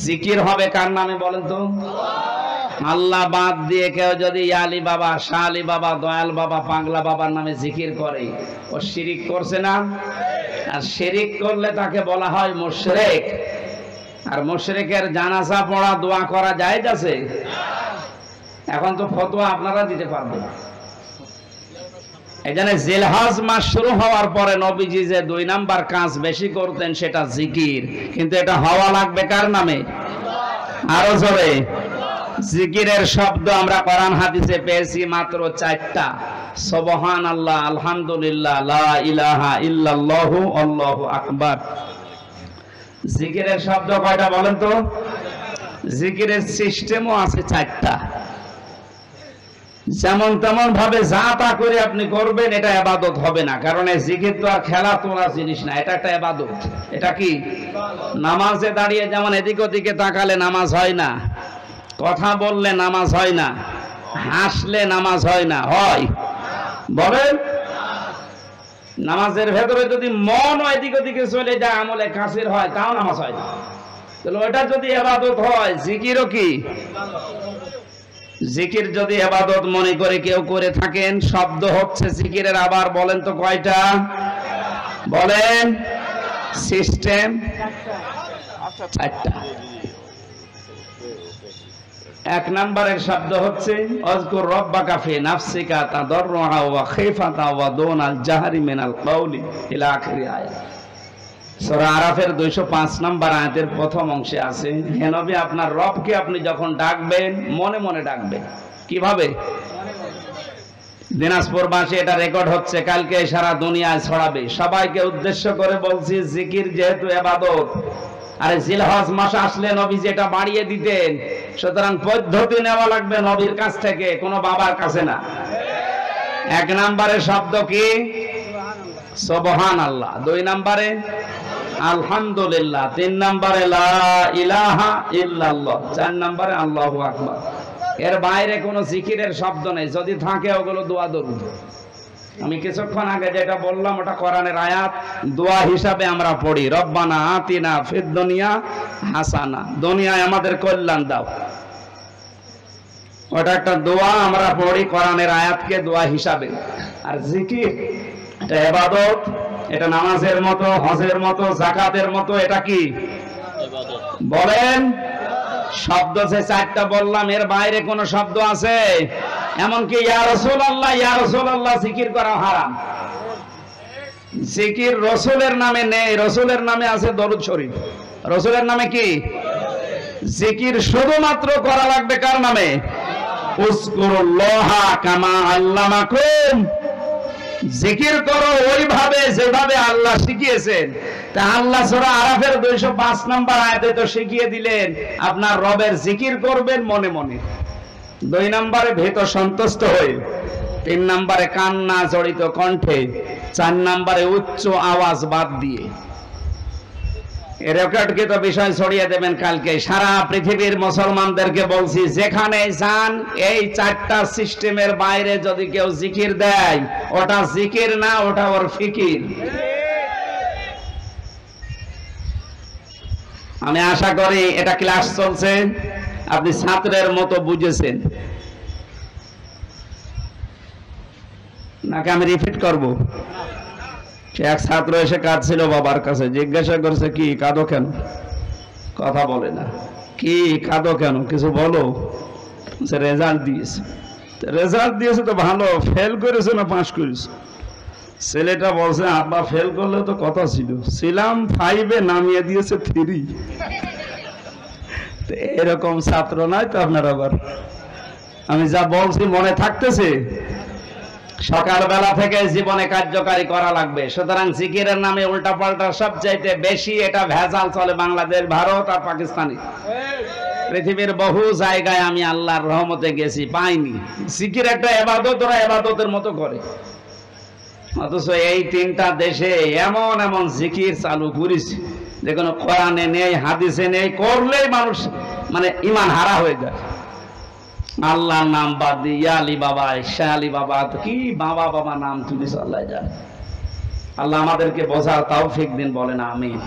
জিকির হবে কার নামে বলেন তো? আল্লাহ বাদ দিয়ে কেউ যদি আলী বাবা, শাহ আলী বাবা, দয়াল বাবা, পাগলা বাবার নামে জিকির করে, ও শিরিক করছে না? আর শিরিক করলে তাকে বলা হয় মুশরিক। আর মুশরিকের জানাজা পড়া, দোয়া করা জায়েজ আছে? এখন তো ফতোয়া আপনারা দিতে পারবেন। এখানে জিলহজ মাস শুরু হওয়ার পরে নবীজি যে 2 নাম্বার কাজ বেশি করতেন সেটা জিকির, কিন্তু এটা হওয়া লাগবে কার নামে? আরো জোরে। জিকিরের শব্দ আমরা কোরআন হাদিসে পেয়েছি মাত্র 4টা। সুবহানাল্লাহ, আলহামদুলিল্লাহ, লা ইলাহা ইল্লাল্লাহু, আল্লাহু আকবার। জিকিরের শব্দ কয়টা বলেন তো? জিকিরের সিস্টেমও আছে 4টা। যেমন তেমন ভাবে যা তা করে আপনি করবেন, এটা ইবাদত হবে না। কারণ এই জিকির তো আর খেলা তোলা জিনিস না, এটা একটা ইবাদত। এটা কি? নামাজে দাঁড়িয়ে যেমন এদিক ওদিকে তাকালে নামাজ হয় না, কথা বললে নামাজ হয় না, হাসলে নামাজ হয় না, হয়? বলেন। নামাজের ভেতরে যদি মন এদিক ওদিকে চলে যায়, আমলে কাসির হয়, তাও নামাজ হয় না। তাহলে ওটা যদি ইবাদত হয়, জিকিরও কি? জিকির যদি ইবাদত মনে করে কেউ করে থাকেন, শব্দ হচ্ছে জিকিরের। আবার বলেন তো কয়টা? বলেন। সিস্টেম 4টা। 1 নম্বরের শব্দ হচ্ছে আযকুর রাব্বাকা ফি নাফসিকা তাদাররুআ ওয়া খিফাতা ওয়া দুনাল জাহরি মিনাল কওলি ইলা আখিরি আয়াত। সূরা আরাফের 205 নম্বর আয়াতের প্রথম অংশে আছে, হে নবী আপনার রবকে আপনি যখন ডাকবেন মনে মনে ডাকবেন। কিভাবে? দিনাজপুরবাসী এটা রেকর্ড হচ্ছে, কালকে সারা দুনিয়ায় ছড়াবে। সবাইকে উদ্দেশ্য করে বলছি, জিকির যেহেতু ইবাদত, আরে জিলহজ মাস আসলে নবী যেটা বাড়িয়ে দিতেন, সুতরাং পদ্ধতি নেওয়া লাগবে নবীর কাছ থেকে, কোনো বাবার কাছে না। 1 নম্বরে শব্দ কি? সুবহানাল্লাহ। 2 নম্বরে আলহামদুলিল্লাহ। 3 নম্বরে লা ইলাহা ইল্লাল্লাহ। 4 নম্বরে আল্লাহু আকবার। এর বাইরে কোনো জিকিরের শব্দ নেই। যদি থাকে ওগুলো দোয়া দরুদ। আমি কিছুক্ষণ আগে যেটা বললাম ওটা কোরআনের আয়াত, দোয়া হিসাবে আমরা পড়ি, রব্বানা আতিনা ফিদ দুনিয়া হাসানা, দুনিয়ায় আমাদের কল্যাণ দাও। ওটা একটা দোয়া, আমরা পড়ি কোরআনের আয়াতকে দোয়া হিসাবে। আর জিকির এটা ইবাদত, এটা নামাজের মতো, হজের মতো, যাকাতের মতো। এটা কি? ইবাদত। বলেন। শব্দ যে 4টা বললাম, এর বাইরে কোন শব্দ আছে? এমনকি ইয়া রাসূলুল্লাহ, ইয়া রাসূলুল্লাহ জিকির করা হারাম। জিকির রাসূলের নামে নেই, রাসূলের নামে আছে দরুদ শরীফ। রাসূলের নামে কি? জিকির শুধুমাত্র করা লাগবে কার নামে? উযকুরুল্লাহা কামা আল্লামাকুম। জিকির করো ওইভাবে যেভাবে আল্লাহ শিখিয়েছেন। তা আল্লাহ সূরা আরাফের 205 নম্বর আয়াতে তো শিখিয়ে দিলেন আপনার রবের জিকির করবেন মনে মনে। 2 নম্বরে ভীত সন্তুষ্ট হয়ে, 3 নম্বরে কান্না জড়িত কণ্ঠে, 4 নম্বরে উচ্চ আওয়াজ বাদ দিয়ে। এর রেকর্ডকে তো বিষয় ছড়িয়ে দেবেন কালকে। সারা পৃথিবীর মুসলমানদেরকে বলছি, যেখানে যান এই 4টা সিস্টেমের বাইরে যদি কেউ জিকির দেয়, ওটা জিকির না, ওটা ওর ফিকির। আমি আশা করি এটা ক্লাস চলছে, আপনি ছাত্রের মতো বুঝেছেন, নাকি আমি রিপিট করব? এক ছাত্র এসে কাঁদছিল বাবার কাছে, জিজ্ঞাসা করছে কি কাঁদো কেন? কথা বলে না। কি কাঁদো কেন? কিছু বলো। রেজাল্ট দিয়েছে। রেজাল্ট দিয়েছে তো ভালো, ফেল করেছে না পাস করেছে? ছেলেটা বলছে আব্বা ফেল করলে তো কথা ছিল, ছিলাম 5-এ, নামিয়ে দিয়েছে 3। এরকম ছাত্র নাই তো আপনার? আবার আমি যা বলছি মনে থাকতেছে? সকালবেলা থেকে জীবনে কার্যকারী করা লাগবে। সুতরাং জিকিরের নামে উল্টাপাল্টা সবচাইতে বেশি এটা ভেজাল চলে বাংলাদেশ, ভারত আর পাকিস্তানে। পৃথিবীর বহু জায়গায় আমি আল্লাহর রহমতে গেছি, পাইনি। জিকির একটা ইবাদত, ওরা ইবাদতের মতো করে। অথচ এই 3টা দেশে এমন এমন জিকির চালু করেছে যে কোনো কোরআনে নেই, হাদিসে নেই, করলেই মানুষ মানে ঈমান হারা হয়ে যায়। আল্লাহর নাম বাদ দিয়ে আলী বাবা, শাহ আলী বাবা, কি বাবা বাবা নাম তুলিস আল্লাহ জানে। আল্লাহ আমাদেরকে বোঝার তৌফিক দিন, বলেন আমিন।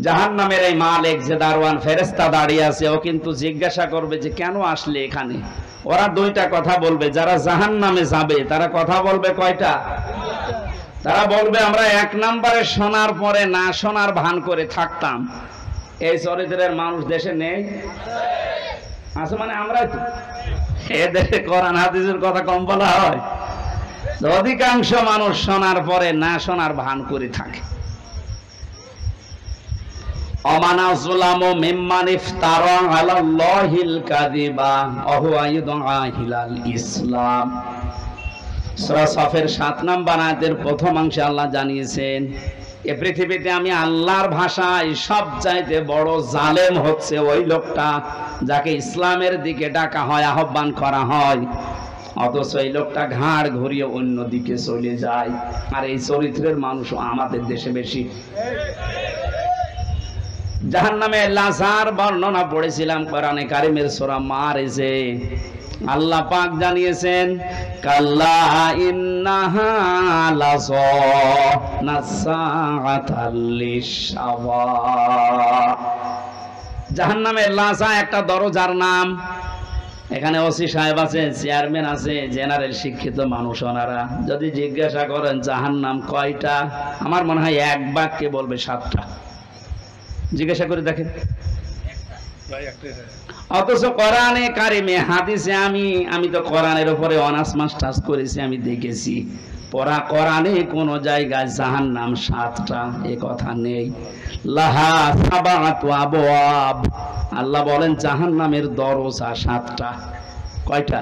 জাহান্নামের এই মালিক যে দারওয়ান ফেরেশতা দাঁড়িয়ে আছে, ও কিন্তু জিজ্ঞাসা করবে যে কেন আসলে এখানে। ওরা দুইটা কথা বলবে, যারা জাহান্নামে যাবে তারা কথা বলবে কয়টা? তারা বলবে আমরা এক নম্বরে শোনার পরে না শোনার ভান করে থাকতাম। এই চরিত্রের মানুষ দেশে নেই? আছে মানে আমরাই তো। এ দেশে কোরআন হাদিসের কথা কম বলা হয়? অধিকাংশ মানুষ শোনার পরে না শোনার ভান করে থাকে। অমানা যুলামু মিম্মান ইফতারা আলাল্লাহিল কাযিবা ওয়া হুয়া ইদআ ইলাল ইসলাম। সূরা সাফের 7 নম্বর আয়াতের প্রথম অংশে আল্লাহ জানিয়েছেন, এ পৃথিবীতে আমি আল্লাহর ভাষায় সবচাইতে বড় জালেম হচ্ছে ওই লোকটা যাকে ইসলামের দিকে ডাকা হয়, আহ্বান করা হয়, অথচ এই লোকটা ঘাড় ঘুরিয়ে অন্য দিকে চলে যায়। আর এই চরিত্রের মানুষও আমাদের দেশে বেশি। জাহান্নামে লাজার বর্ণনা পড়েছিলাম কোরআনে কারিমের সূরা মারিজে। আল্লাহ পাক জানিয়েছেন, কাল্লা ইন্নাহা লাযা নাসাআতাল লিশাওয়া। জাহান্নামের লাজা একটা দরজার নাম। এখানে ওসি সাহেব আছে, চেয়ারম্যান আছে, জেনারেল শিক্ষিত মানুষ ওনারা যদি জিজ্ঞাসা করেন জাহান্নাম কয়টা, আমার মনে হয় এক বাক্যে বলবে 7টা। জিজ্ঞাসা করে দেখেন। অথচ কোরআনে কারিমে হাদিসে আমি তো কোরআনের উপরে অনার্স মাস্টার্স করেছি, আমি দেখেছি পড়া কোরআনে কোন জায়গায় জাহান্নাম 7টা এ কথা নেই। লাহা সাবাতু আবওয়াব, আল্লাহ বলেন জাহান্নামের দরজা 7টা। কয়টা?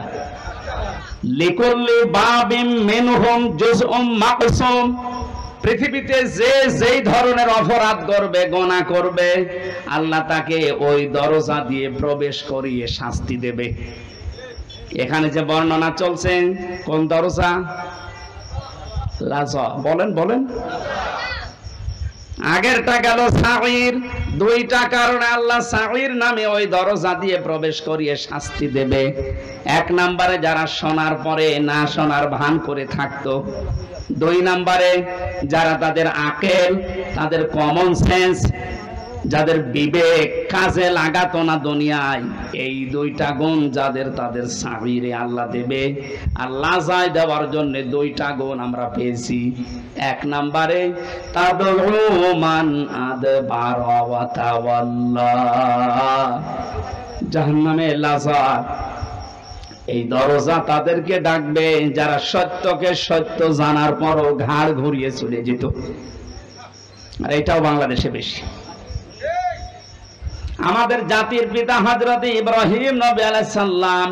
লিকুল্লি বাবিম মিনহুম জুজউম মাকসুম। পৃথিবীতে যে যেই ধরনের অপরাধ করবে, গুনাহ করবে, আল্লাহ তাকে ওই দরজা দিয়ে প্রবেশ করিয়ে শাস্তি দেবে। এখানে যে বর্ণনা চলছে, কোন দরজা? লাজা। বলেন বলেন। আগেরটা গেল সাঈর। দুইটা কারণে আল্লাহ সাঈর নামে ওই দরজা দিয়ে প্রবেশ করিয়ে শাস্তি দেবে। এক নম্বরে যারা শোনার পরে না শোনার ভান করে থাকতো, 2 নম্বরে যারা তাদের আকেল, তাদের কমন সেন্স, যাদের বিবেক কাজে লাগাতো না দুনিয়ায়, এই 2টা গুণ যাদের, তাদের সাঈরে আল্লাহ দেবে। আল্লাহ যায় দেওয়ার জন্য 2টা গুণ আমরা পেয়েছি। 1 নম্বরে তাদউ মান আদবারা ওয়া তাওয়াল্লা। জাহান্নামে লাজা এই দরজা তাদেরকে ডাকবে যারা সত্যকে সত্য জানার পরও ঘাড় ঘুরিয়ে চলে যেত। আর এটাও বাংলাদেশে বেশি। আমাদের জাতির পিতা হযরত ইব্রাহিম নবী আলাইহিস সালাম,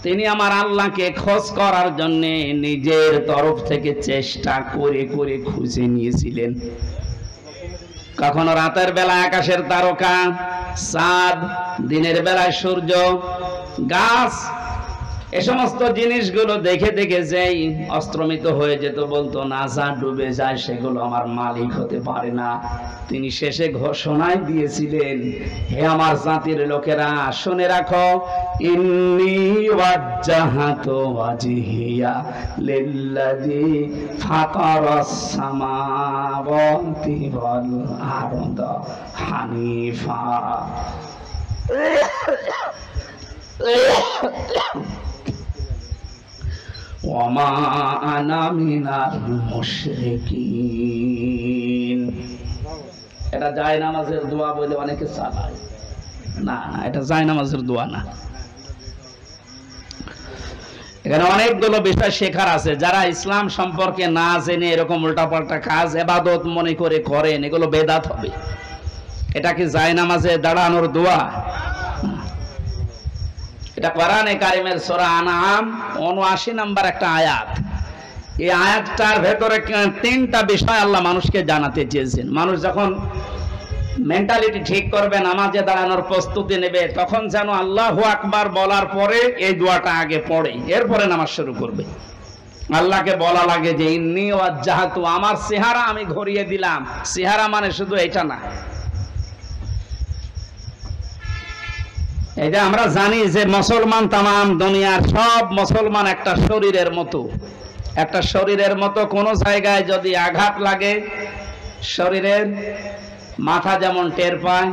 তিনি আমার আল্লাহকে খোঁজ করার জন্য নিজের তরফ থেকে চেষ্টা করে করে খুঁজে নিয়েছিলেন। কখনো রাতের বেলা আকাশের তারকা, চাঁদ, দিনের বেলায় সূর্য, গাছ, এ সমস্ত জিনিসগুলো দেখে দেখে যেই অস্ত্রমিত হয়ে যেত, বলতো না যা ডুবে যায় সেগুলো আমার মালিক হতে পারে না। তিনি শেষে ঘোষণায় দিয়েছিলেন, হে আমার জাতির লোকেরা শুনে রাখো, ইন্নী ওয়াজ্জাহাতু ওয়াজহিয়া লিল্লাযী ফাতারাস সামাওয়াতি ওয়াল আরদা হানিফা। ওয়ামা আনা মিনাল মুশরিকিন। এটা জায়নামাজের দোয়া বলে অনেকে চালায়। না, এটা জায়নামাজের দোয়া না। এখানে অনেকগুলো বিষয় শেখার আছে। যারা ইসলাম সম্পর্কে না জেনে এরকম উল্টাপাল্টা কাজ ইবাদত মনে করে করেন, এগুলো বেদাত হবে। এটা কি জায়নামাজে দাঁড়ানোর দোয়া? এটা কোরআনে কারিমের সূরা আনআম ৭৯ নম্বর একটা আয়াত। এই আয়াতটার ভেতরে 3টা বিষয় আল্লাহ মানুষকে জানাতে চেয়েছেন। মানুষ যখন মেন্টালিটি ঠিক করবে, নামাজে দাঁড়ানোর প্রস্তুতি নেবে, তখন যেন আল্লাহু আকবার বলার পরে এই দোয়াটা আগে পড়ে, এরপরে নামাজ শুরু করবে। আল্লাহকে বলা লাগে যে ইন্নী ওয়াজ্জাহাতু, আমার চেহারা আমি ঘুরিয়ে দিলাম। চেহারা মানে শুধু এটা না। এই যে আমরা জানি যে মুসলমান, তামাম দুনিয়ার সব মুসলমান একটা শরীরের মতো। একটা শরীরের মতো কোন জায়গায় যদি আঘাত লাগে শরীরের, মাথা যেমন টের পায়,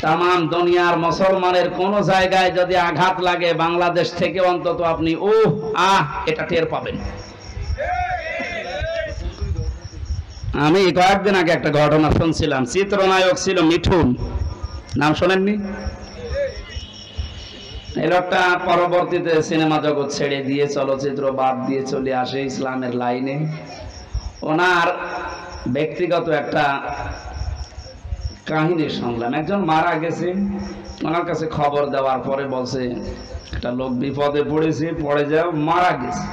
তাম দুনিয়ার মুসলমানের কোন জায়গায় যদি আঘাত লাগে বাংলাদেশ থেকে অন্তত আপনি এটা টের পাবেন। আমি কয়েকদিন আগে একটা ঘটনা শুনছিলাম, চিত্রনায়ক ছিল মিঠুন, নাম শোনেননি? এই লোকটা পরবর্তীতে সিনেমা জগৎ ছেড়ে দিয়ে চলচ্চিত্র বাদ দিয়ে চলে আসে ইসলামের লাইনে। ওনার ব্যক্তিগত একটা কাহিনী শুনলাম, একজন মারা গেছে, ওনার কাছে খবর দেওয়ার পরে বলছে একটা লোক বিপদে পড়েছে, পড়ে যাও, মারা গেছে।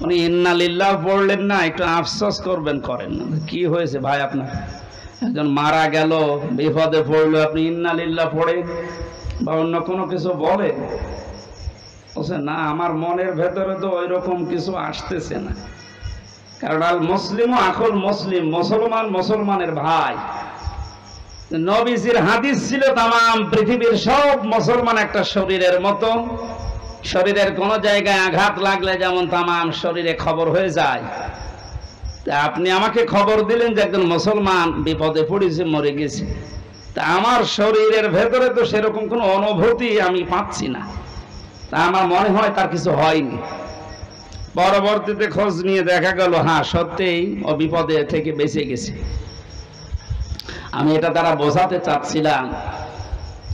উনি ইন্না লিল্লাহ পড়লেন না, একটু আফসোস করবেন, করেন না। কি হয়েছে ভাই আপনার? একজন মারা গেল, বিপদে পড়লো, আপনি ইন্না লিল্লাহ পড়ে বা অন্য কোনো কিছু বলে? বলছে না, আমার মনের ভেতরে তো ওই রকম কিছু আসতেছে না। কারণ আল মুসলিম আখুল মুসলিম, মুসলমান মুসলমানের ভাই। নবীজির হাদিস ছিল তাম পৃথিবীর সব মুসলমান একটা শরীরের মতো, শরীরের কোন জায়গায় আঘাত লাগলে যেমন তাম শরীরে খবর হয়ে যায়, আপনি আমাকে খবর দিলেন যে একজন মুসলমান বিপদে পড়েছে, মরে গেছে, তা আমার শরীরের ভেতরে তো সেরকম কোনো অনুভূতি আমি পাচ্ছি না, তা আমার মনে হয় তার কিছু হয়নি। পরবর্তীতে খোঁজ নিয়ে দেখা গেল হ্যাঁ সত্যিই ও বিপদে থেকে বেঁচে গেছে। আমি এটা দ্বারা বোঝাতে চাচ্ছিলাম,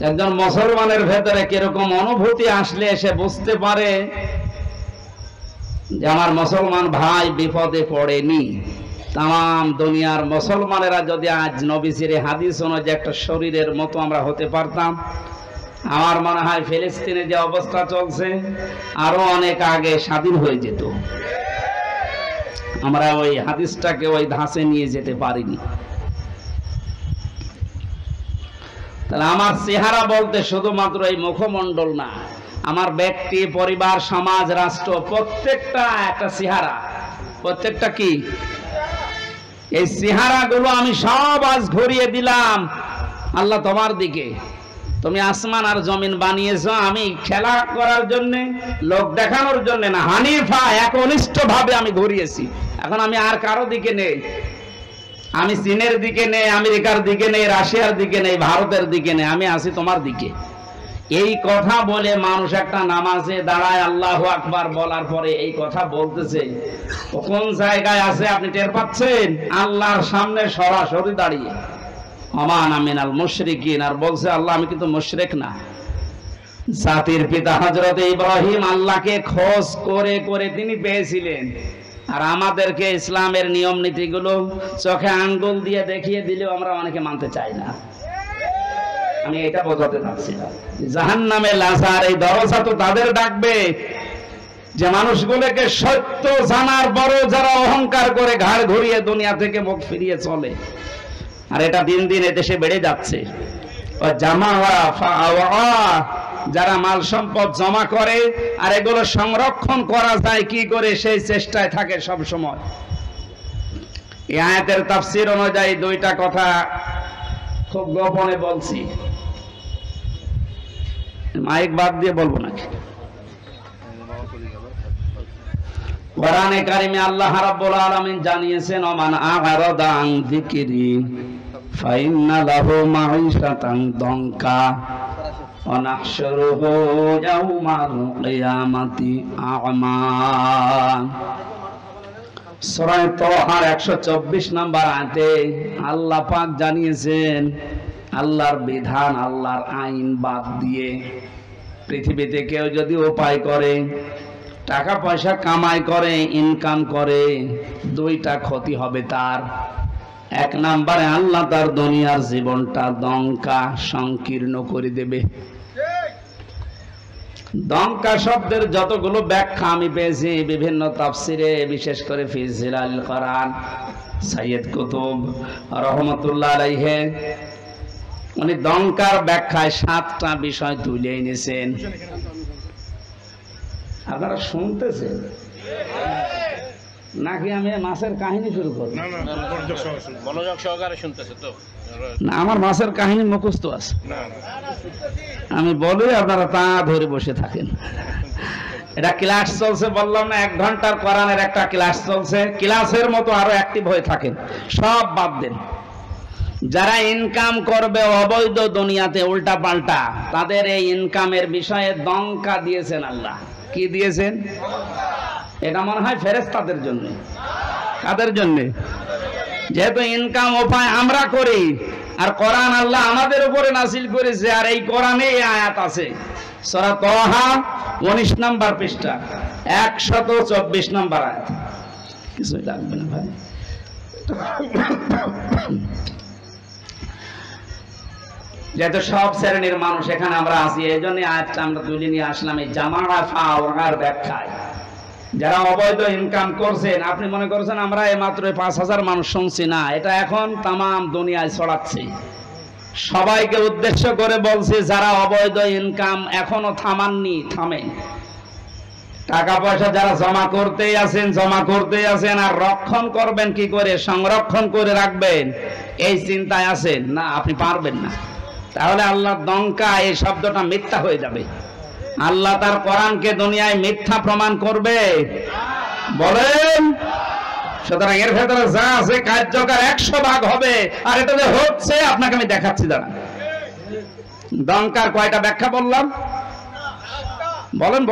একজন মুসলমানের ভেতরে কিরকম অনুভূতি আসলে সে বুঝতে পারে যে আমার মুসলমান ভাই বিপদে পড়েনি। তাম দুনিয়ার মুসলমানেরা যদি আজ নবীজির হাদিস অনুযায়ী একটা শরীরের মতো আমরা হতে পারতাম, আমার মনে হয় ফিলিস্তিনে যে অবস্থা চলছে আরো অনেক আগে স্বাধীন হয়ে যেত। আমরা ওই হাদিসটাকে ওই ধাঁচে নিয়ে যেতে পারিনি। তাহলে আমার চেহারা বলতে শুধুমাত্র এই মুখমণ্ডল না, আমার ব্যক্তি, পরিবার, সমাজ, রাষ্ট্র প্রত্যেকটা একটা চেহারা। প্রত্যেকটা কি? এই চেহারাগুলো আমি সব আজ ঘুরিয়ে দিলাম আল্লাহ তোমার দিকে। তুমি আসমান আর জমিন বানিয়েছ আমি খেলা করার জন্য, লোক দেখানোর জন্য না, হানিফা একনিষ্ঠ ভাবে আমি ঘুরিয়েছি। এখন আমি আর কারো দিকে নেই, আমি চীনের দিকে নেই, আমেরিকার দিকে নেই, রাশিয়ার দিকে নেই, ভারতের দিকে নেই, আমি আছি তোমার দিকে। এই কথা বলে মানুষ একটা নামাজে দাঁড়ায় আল্লাহু আকবার বলার পরে এই কথা বলতেছে, কোন জায়গায় আছে আপনি টের পাচ্ছেন? আল্লাহর সামনে সরাসরি দাঁড়িয়ে আমান আমিনাল মুশরিকিন, আর বলছে আল্লাহ আমি কিন্তু মুশরিক না। জাতির পিতা হযরত ইব্রাহিম আল্লাহকে খোঁজ করে করে তিনি পেয়েছিলেন, আর আমাদেরকে ইসলামের নিয়ম নীতিগুলো চোখে আঙ্গুল দিয়ে দেখিয়ে দিলেও আমরা অনেকে মানতে চাই না। আমি এটা বোঝাতে চাচ্ছিলাম, জাহান্নামে লাজার এই দরজা তো তাদের ডাকবে যে মানুষগুলোকে সত্য জানার বড় যারা অহংকার করে ঘাড় ঘুরিয়ে দুনিয়া থেকে মুখ ফিরিয়ে চলে। আর এটা দিন দিন এদেশে বেড়ে যাচ্ছে। যারা মাল সম্পদ জমা করে আর এগুলো সংরক্ষণ করা যায় কি করে সেই চেষ্টায় থাকে সব সময়। এই আয়াতের তাফসীর অনুযায়ী দুইটা কথা খুব গোপনে বলছি, মাইক বাদ দিয়ে বলবো নাকি? কোরআনে কারিমে আল্লাহ রাব্বুল আলামিন জানিয়েছেন ওমান আ'রাদা আন যিকরি ফাইন্না লাহু মাঈশাতান দনকা ওয়া নাহশুরুহু ইয়াওমাল কিয়ামাতি আ'মা। সূরা তাহার 124 নম্বর আয়াতে আল্লাহ পাক জানিয়েছেন আল্লাহর বিধান, আল্লাহর আইন বাদ দিয়ে পৃথিবীতে কেউ যদি উপায় করে, টাকা পয়সা কামাই করে, ইনকাম করে, দুইটা ক্ষতি হবে তার। এক নম্বরে আল্লাহ তার দুনিয়ার জীবনটা দঙ্কা সংকীর্ণ করে দেবে। দঙ্কা শব্দের যতগুলো ব্যাখ্যা আমি পেয়েছি বিভিন্ন তাফসিরে, বিশেষ করে ফি জিলাল কোরআন, সাইয়্যিদ কুতুব রহমাতুল্লাহ আলাইহি উনি দঙ্কার ব্যাখ্যায় 7টা বিষয় তুলে এনেছেন। আপনারা শুনতেছেন নাকি আমি মাছের কাহিনী শুরু করব? মনোযোগ সহকারে শুনতেছে তো? না, আমার মাছের কাহিনী মুখস্থ আছে, আমি বলি আপনারা তা ধরে বসে থাকেন। এটা ক্লাস চলছে, বললাম না 1 ঘন্টার কোরআনের একটা ক্লাস চলছে, ক্লাসের মতো আরো অ্যাক্টিভ হয়ে থাকেন, সব বাদ দেন। যারা ইনকাম করবে অবৈধ দুনিয়াতে উল্টা পাল্টা, তাদের এই ইনকামের বিষয়ে দঙ্কা দিয়েছেন আল্লাহ। কি দিয়েছেন? এটা মনে হয় ফেরেশতাদের জন্য। কাদের জন্য? যেহেতু ইনকাম উপায় আমরা করি, আর কোরআন আল্লাহ আমাদের উপরে নাযিল করেছে, আর এই কোরআনে এই আয়াত আছে সূরা তাহা 19 নম্বর পৃষ্ঠা 124 নম্বর আয়াত। কিছুই লাগবে না ভাই। যেহেতু সব শ্রেণীর মানুষ এখানে আমরা আছি, এই জন্য আয়াতটা আমরা তুলে নিয়ে আসলাম এই জামারা ফাওয়ার ব্যাখ্যায়। যারা অবৈধ ইনকাম করছেন, আপনি মনে করছেন আমরা এই মাত্র 5000 মানুষ শুনছি, না, এটা এখন তামাম দুনিয়ায় ছড়াচ্ছে। সবাইকে উদ্দেশ্য করে বলছে, যারা অবৈধ ইনকাম এখনো থামাননি, থামেন। টাকা পয়সা যারা জমা করতেই আছেন, আর রক্ষণ করবেন কি করে, সংরক্ষণ করে রাখবেন, এই চিন্তায় আছেন না, আপনি পারবেন না। তাহলে আল্লাহ দঙ্কা এই শব্দটা মিথ্যা হয়ে যাবে। আল্লাহ তার কোরআনকে দুনিয়ায় মিথ্যা প্রমাণ করবে? বলেন। সুতরাং এর ভেতরে যা আছে কার্যকর 100 ভাগ হবে। আর এটা যে হচ্ছে আপনাকে আমি দেখাচ্ছি, দাঁড়ান। দঙ্কার কয়টা ব্যাখ্যা বললাম? বলেন।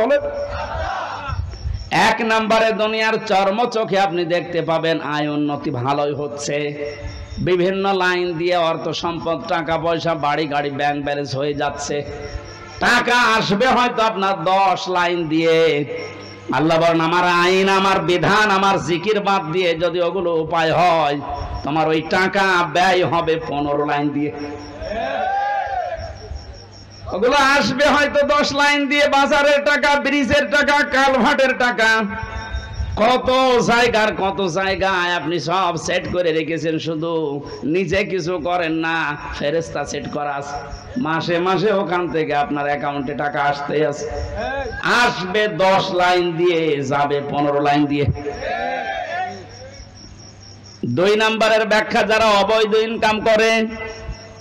1 নম্বরে দুনিয়ার চর্ম চোখে আপনি দেখতে পাবেন আয় উন্নতি ভালোই হচ্ছে। বিভিন্ন লাইন দিয়ে অর্থ সম্পদ, টাকা পয়সা, বাড়ি গাড়ি, ব্যাংক ব্যালেন্স হয়ে যাচ্ছে। টাকা আসবে হয়তো আপনার 10 লাইন দিয়ে। আল্লাহ বলেন, আমার আইন, আমার বিধান, আমার জিকির বাদ দিয়ে যদি ওগুলো উপায় হয়, তোমার ওই টাকা ব্যয় হবে 15 লাইন দিয়ে। ওগুলো আসবে হয়তো 10 লাইন দিয়ে, বাজারের টাকা, ব্রিজের টাকা, কালভার্টের টাকা, কত জায়গায় আপনি সব সেট করে রেখেছেন, শুধু নিজে কিছু করেন না, ফেরেশতা সেট করা আছে। মাসে মাসে ওখান থেকে আপনার অ্যাকাউন্টে টাকা আসতেই আছে। আসবে 10 লাইন দিয়ে, যাবে 15 লাইন দিয়ে। 2 নম্বরের ব্যাখ্যা, যারা অবৈধ ইনকাম করে,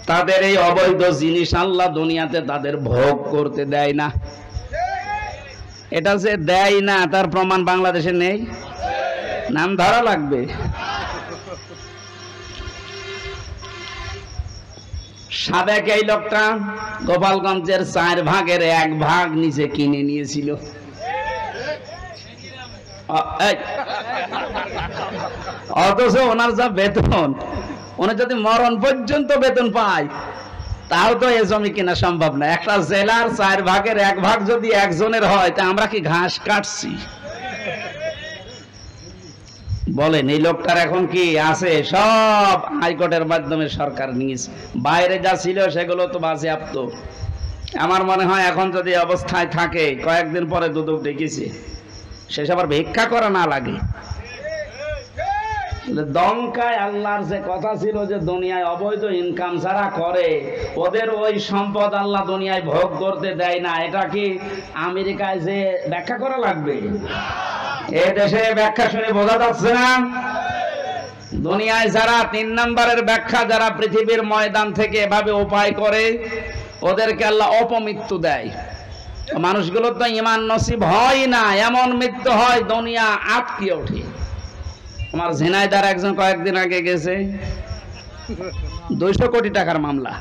তাদের এই অবৈধ জিনিস আল্লাহ দুনিয়াতে তাদের ভোগ করতে দেয় না। এটা যে দেয় না, তার প্রমাণ বাংলাদেশে নেই, নাম ধরা লাগবে। সাবেক এই লোকটা গোপালগঞ্জের 4 ভাগের 1 ভাগ নিচে কিনে নিয়েছিল। অথচ ওনার যা বেতন, উনি যদি মরণ পর্যন্ত বেতন পায়, তাও তো এই জমি কেনা সম্ভব না। একটা জেলার 4 ভাগের 1 ভাগ যদি একজনের হয়, তা আমরা কি ঘাস কাটছি? বলেন, এই লোকটার এখন কি আছে? সব হাইকোর্টের মাধ্যমে সরকার নিয়েছে। বাইরে যা ছিল সেগুলো তো বাজেয়াপ্ত। আমার মনে হয় এখন যদি অবস্থায় থাকে, কয়েকদিন পরে দুদক ডেকেছে, শেষ আবার ভিক্ষা করা না লাগে। দঙ্কায় আল্লাহর যে কথা ছিল যে দুনিয়ায় অবৈধ ইনকাম যারা করে, ওদের ওই সম্পদ আল্লাহ দুনিয়ায় ভোগ করতে দেয় না, এটা কি আমেরিকায় যে ব্যাখ্যা করা লাগবে? এ দেশে ব্যাখ্যা শুনে বোঝা যাচ্ছে না? দুনিয়ায় যারা 3 নম্বরের ব্যাখ্যা, যারা পৃথিবীর ময়দান থেকে এভাবে উপায় করে, ওদেরকে আল্লাহ অপমৃত্যু দেয়। মানুষগুলোর তো ঈমান নসিব হয় না, এমন মৃত্যু হয় দুনিয়া আটকে ওঠে। আমার ঝিনাইদার একজন কয়েকদিন আগে গেছে, 200 কোটি টাকার মামলা।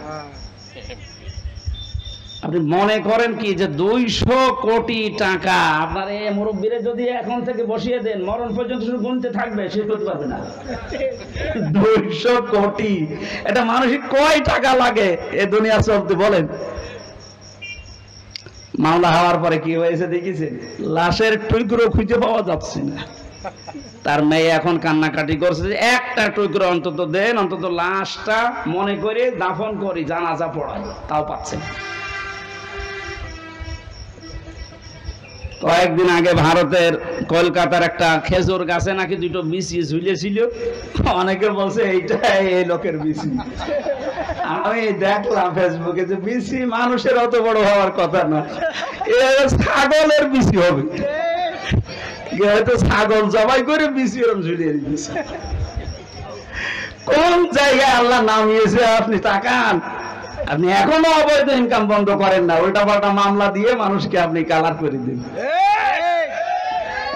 আপনি মনে করেন কি যে 200 কোটি টাকা আপনার এই মুরব্বীরে যদি এখন থেকে বসিয়ে দেন, মরণ পর্যন্ত শুধু গুনতে থাকবে, সে করতে পারবে না। 200 কোটি, এটা মানুষের কয় টাকা লাগে এ দুনিয়া চলতে, বলেন? মামলা হওয়ার পরে কি হয়েছে দেখেছেন? লাশের টুকরো খুঁজে পাওয়া যাচ্ছে না। তার মেয়ে এখন কান্নাকাটি করছে যে একটা টুকরো অন্তত দেন, অন্তত লাশটা মনে করে দাফন করি, জানাজা পড়াই, তাও পাচ্ছে। কয়েকদিন আগে ভারতের কলকাতার একটা খেজুর গাছে নাকি 2টো বিচি ঝুলেছিল। অনেকে বলছে এইটা এই লোকের বিচি। আমি দেখলাম ফেসবুকে যে বিচি মানুষের অত বড় হওয়ার কথা না, ছাগলের বিচি হবে। হয়তো ছাগল জবাই করে বিচি ওরম ঝুলিয়ে দিয়েছে। কোন জায়গায় আল্লাহ নামিয়েছে আপনি তাকান। আপনি এখনো অবৈধ ইনকাম বন্ধ করেন না, উল্টা পাল্টা মামলা দিয়ে মানুষকে আপনি কালার করে দিন।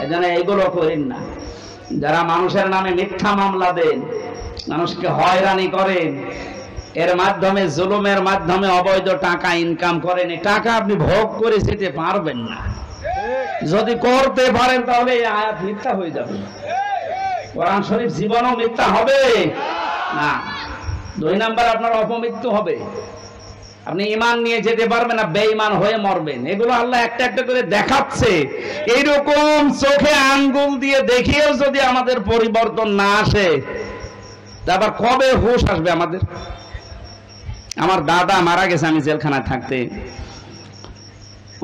এজন্য এইগুলো করেন না। যারা মানুষের নামে মিথ্যা মামলা দেন, মানুষকে হয়রানি করেন, এর মাধ্যমে, জুলুমের মাধ্যমে অবৈধ টাকা ইনকাম করেন। টাকা আপনি ভোগ করে যেতে পারবেন না। যদি করতে পারেন তাহলে এই আয়াত মিথ্যা হয়ে যাবে, কোরআন শরীফ জীবনও মিথ্যা হবে না। 2 নাম্বার, আপনার অপমৃত্যু হবে। আপনি ঈমান নিয়ে যেতে পারবেন না, বেঈমান হয়ে মরবেন। এগুলো আল্লাহ একটা একটা করে দেখাচ্ছে। এইরকম চোখে আঙ্গুল দিয়ে দেখিয়েও যদি আমাদের পরিবর্তন না আসে, তারপর কবে হুঁশ আসবে আমাদের? আমার দাদা মারা গেছে আমি জেলখানায় থাকতে,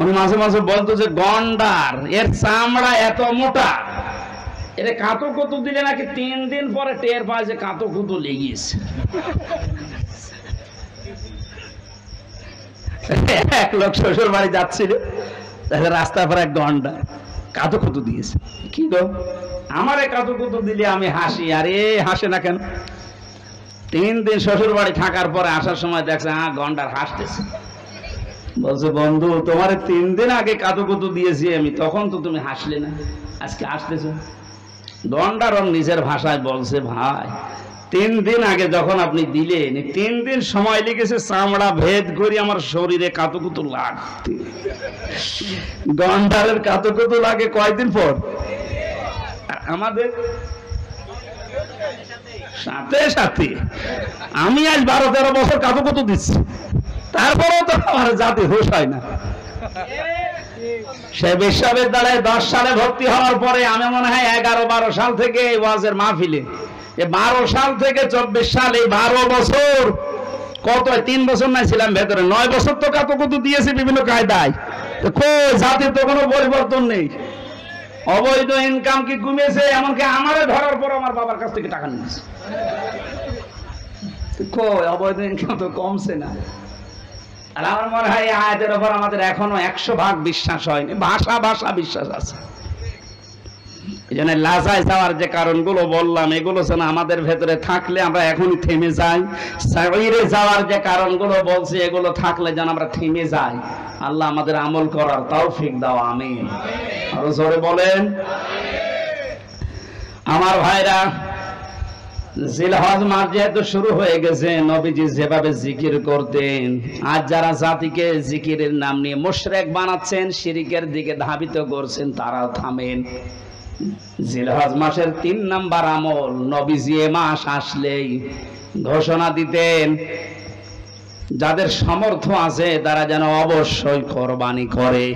উনি মাঝে মাঝে বলতো যে গন্ডার এর চামড়া এত মোটা, এটা কাঁতো কুতু দিলে নাকি 3 দিন পরে টের পায় যে কাঁতো কুতু লেগেছে। এক লোক শ্বশুর বাড়ি যাচ্ছিল, রাস্তার পর এক গন্ডার কাঁতো কুতু দিয়েছে। কি গো, আমারে কাঁতো কুতু দিলে আমি হাসি, আর এ হাসে না কেন? 3 দিন শ্বশুর বাড়ি থাকার পরে আসার সময় দেখছে গন্ডার হাসতেছে। বলছে, বন্ধু তোমার 3 দিন আগে কাঁতো কুতু দিয়েছি আমি, তখন তো তুমি হাসলে না, আজকে হাসতেছ। গন্ডার ওর নিজের ভাষায় বলছে, ভাই 3 দিন আগে যখন আপনি দিলেন, 3 দিন সময় লেগেছে চামড়া ভেদ করে আমার শরীরে কাঁতো কুতু লাগতে। গন্ডারের কাঁতো কুতু লাগে কয়দিন পর, আমাদের সাথে সাথে। আমি আজ 12-13 বছর কাঁতো কুতু দিচ্ছি, তারপরেও তো আমার জাতি হুঁশ হয় না। সে বিশ্ববিদ্যালয়ে 10 সালে ভর্তি হওয়ার পরে আমি মনে হয় 11-12 সাল থেকে এই ওয়াজের মাহফিলে, 12 সাল থেকে 24 সাল, এই 12 বছর, কত 3 বছর না ছিলাম ভেতরে, 9 বছর তো কাঁতো কুতু দিয়েছি বিভিন্ন কায়দায়। কই জাতির তো কোনো পরিবর্তন নেই। অবৈধ ইনকাম কি কমেছে? এমনকি আমারে ধরার পর আমার বাবার কাছ থেকে টাকা নিয়েছে। কই অবৈধ ইনকাম তো কমছে না। আর আমার মনে হয় এই আয়াতের উপর আমাদের এখনো 100% বিশ্বাস হয়নি, ভাষা বিশ্বাস আছে। এই জন্য লাজায় যাওয়ার যে কারণগুলো বললাম, এগুলো যেন আমাদের ভেতরে থাকলে আমরা এখনই থেমে যাই। সাইরে যাওয়ার যে কারণগুলো বলছি, এগুলো থাকলে যেন আমরা থেমে যাই। আল্লাহ আমাদের আমল করার তৌফিক দাও, আমিন। আরো জোরে বলেন। আমার ভাইরা, জিলহজ মাস যেহেতু শুরু হয়ে গেছে, নবীজি যেভাবে জিকির করতেন, আজ যারা জাতিকে জিকিরের নাম নিয়ে মুশরিক বানাচ্ছেন, শিরিকের দিকে ধাবিত করছেন, তারাও থামেন। জিলহজ মাসের 3 নাম্বার আমল, নবীজি এ মাস আসলেই ঘোষণা দিতেন, যাদের সামর্থ্য আছে তারা যেন অবশ্যই কোরবানি করে।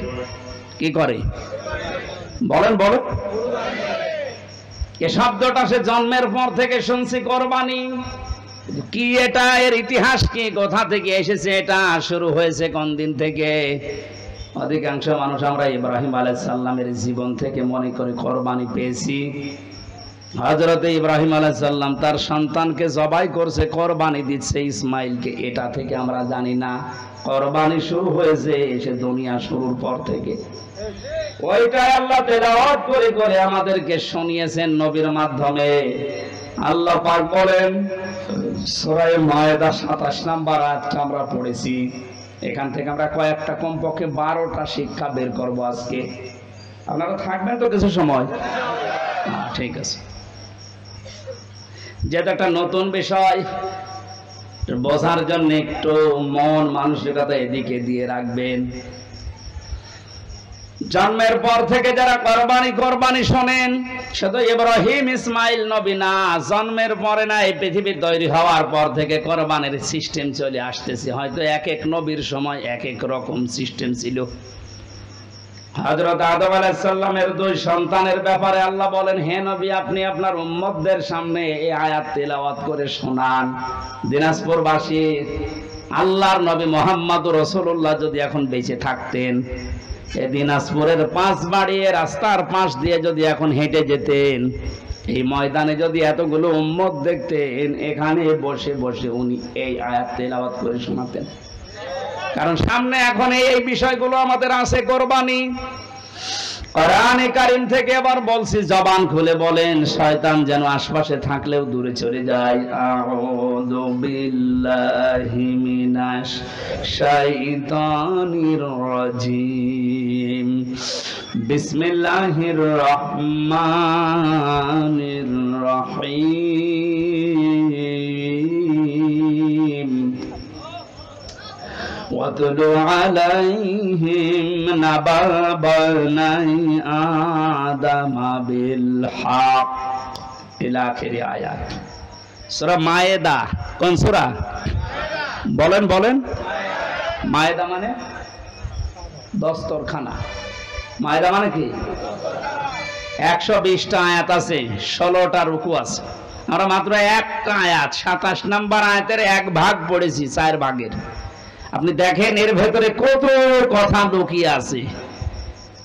কি করে? বলেন বলেন। এ শব্দটা সে জন্মের পর থেকে শুনছি, কোরবানি কি, এটা এর ইতিহাস কি, কোথা থেকে এসেছে, এটা শুরু হয়েছে কোন দিন থেকে? অধিকাংশ মানুষ আমরা ইব্রাহিম আলাইহিস সালামের জীবন থেকে মনে করে কোরবানি পেয়েছি। হযরতে ইব্রাহিম আলাইহিস সালাম তার সন্তানকে জবাই করছে, কোরবানি দিচ্ছে ইসমাইলকে, এটা থেকে আমরা জানি না। কোরবানি শুরু হয়েছে এসে দুনিয়া শুরুর পর থেকে। ওইটাই আল্লাহ তেলাওয়াত করে করে আমাদেরকে শুনিয়েছেন নবীর মাধ্যমে। আল্লাহ পাক বলেন, সূরা মায়েদা 27 নম্বর আয়াতটা আমরা পড়েছি। এখান থেকে আমরা কয়েকটা, কমপক্ষে 12টা শিক্ষা বের করব আজকে। আপনারা থাকবেন তো কিছু সময়? ঠিক আছে। যেটা একটা নতুন বিষয়, বোঝার জন্য একটু মন মানসিকতা এদিকে দিয়ে রাখবেন। জন্মের পর থেকে যারা কোরবানি শোনেন, শুধু ইব্রাহিম ইসমাইল নবী না, জন্মের পরে না, এই পৃথিবী তৈরি হওয়ার পর থেকে কোরবানির সিস্টেম চলে আসতেছে। হয়তো এক এক নবীর সময় এক এক রকম সিস্টেম ছিল। হযরত আদম আলাইহিস সালামের 2 সন্তানের ব্যাপারে আল্লাহ বলেন, হে নবী, আপনি আপনার উম্মতদের সামনে এই আয়াত তেলাওয়াত করে শোনান। দিনাজপুরবাসী, আল্লাহর নবী মুহাম্মদুর রাসূলুল্লাহ যদি এখন বেঁচে থাকতেন, এই দিনাজপুরের 5 বাড়িয়ে রাস্তার পাশ দিয়ে যদি এখন হেঁটে যেতেন, এই ময়দানে যদি এতগুলো উম্মত দেখতেন, এখানে বসে বসে উনি এই আয়াত তেলাওয়াত করে শোনাতেন। কারণ সামনে এখন এই বিষয়গুলো আমাদের আছে, কোরবানি। কোরআনে কারীম থেকে আবার বলছি, জবান খুলে বলেন, শয়তান যেন আশপাশে থাকলেও দূরে চলে যায়। আউযু বিল্লাহি মিনাশ শাইতানির রাজিম। বিসমিল্লাহির রহমানির রহিম। ওয়াতলু আলাইহিম নাবা বানাই আদম বিল হক ইলা আখির আয়াত। সূরা মায়েদা। কোন সূরা? বলেন বলেন। মায়েদা মানে দস্তরখানা। মায়েদা মানে কি? 120টা আয়াত আছে, 16টা রুকু আছে। আমরা মাত্র একটা আয়াত 27 নম্বর আয়াতের এক ভাগ পড়েছি 4 ভাগের। আপনি দেখেন এর ভেতরে কত কথা লুকিয়ে আছে।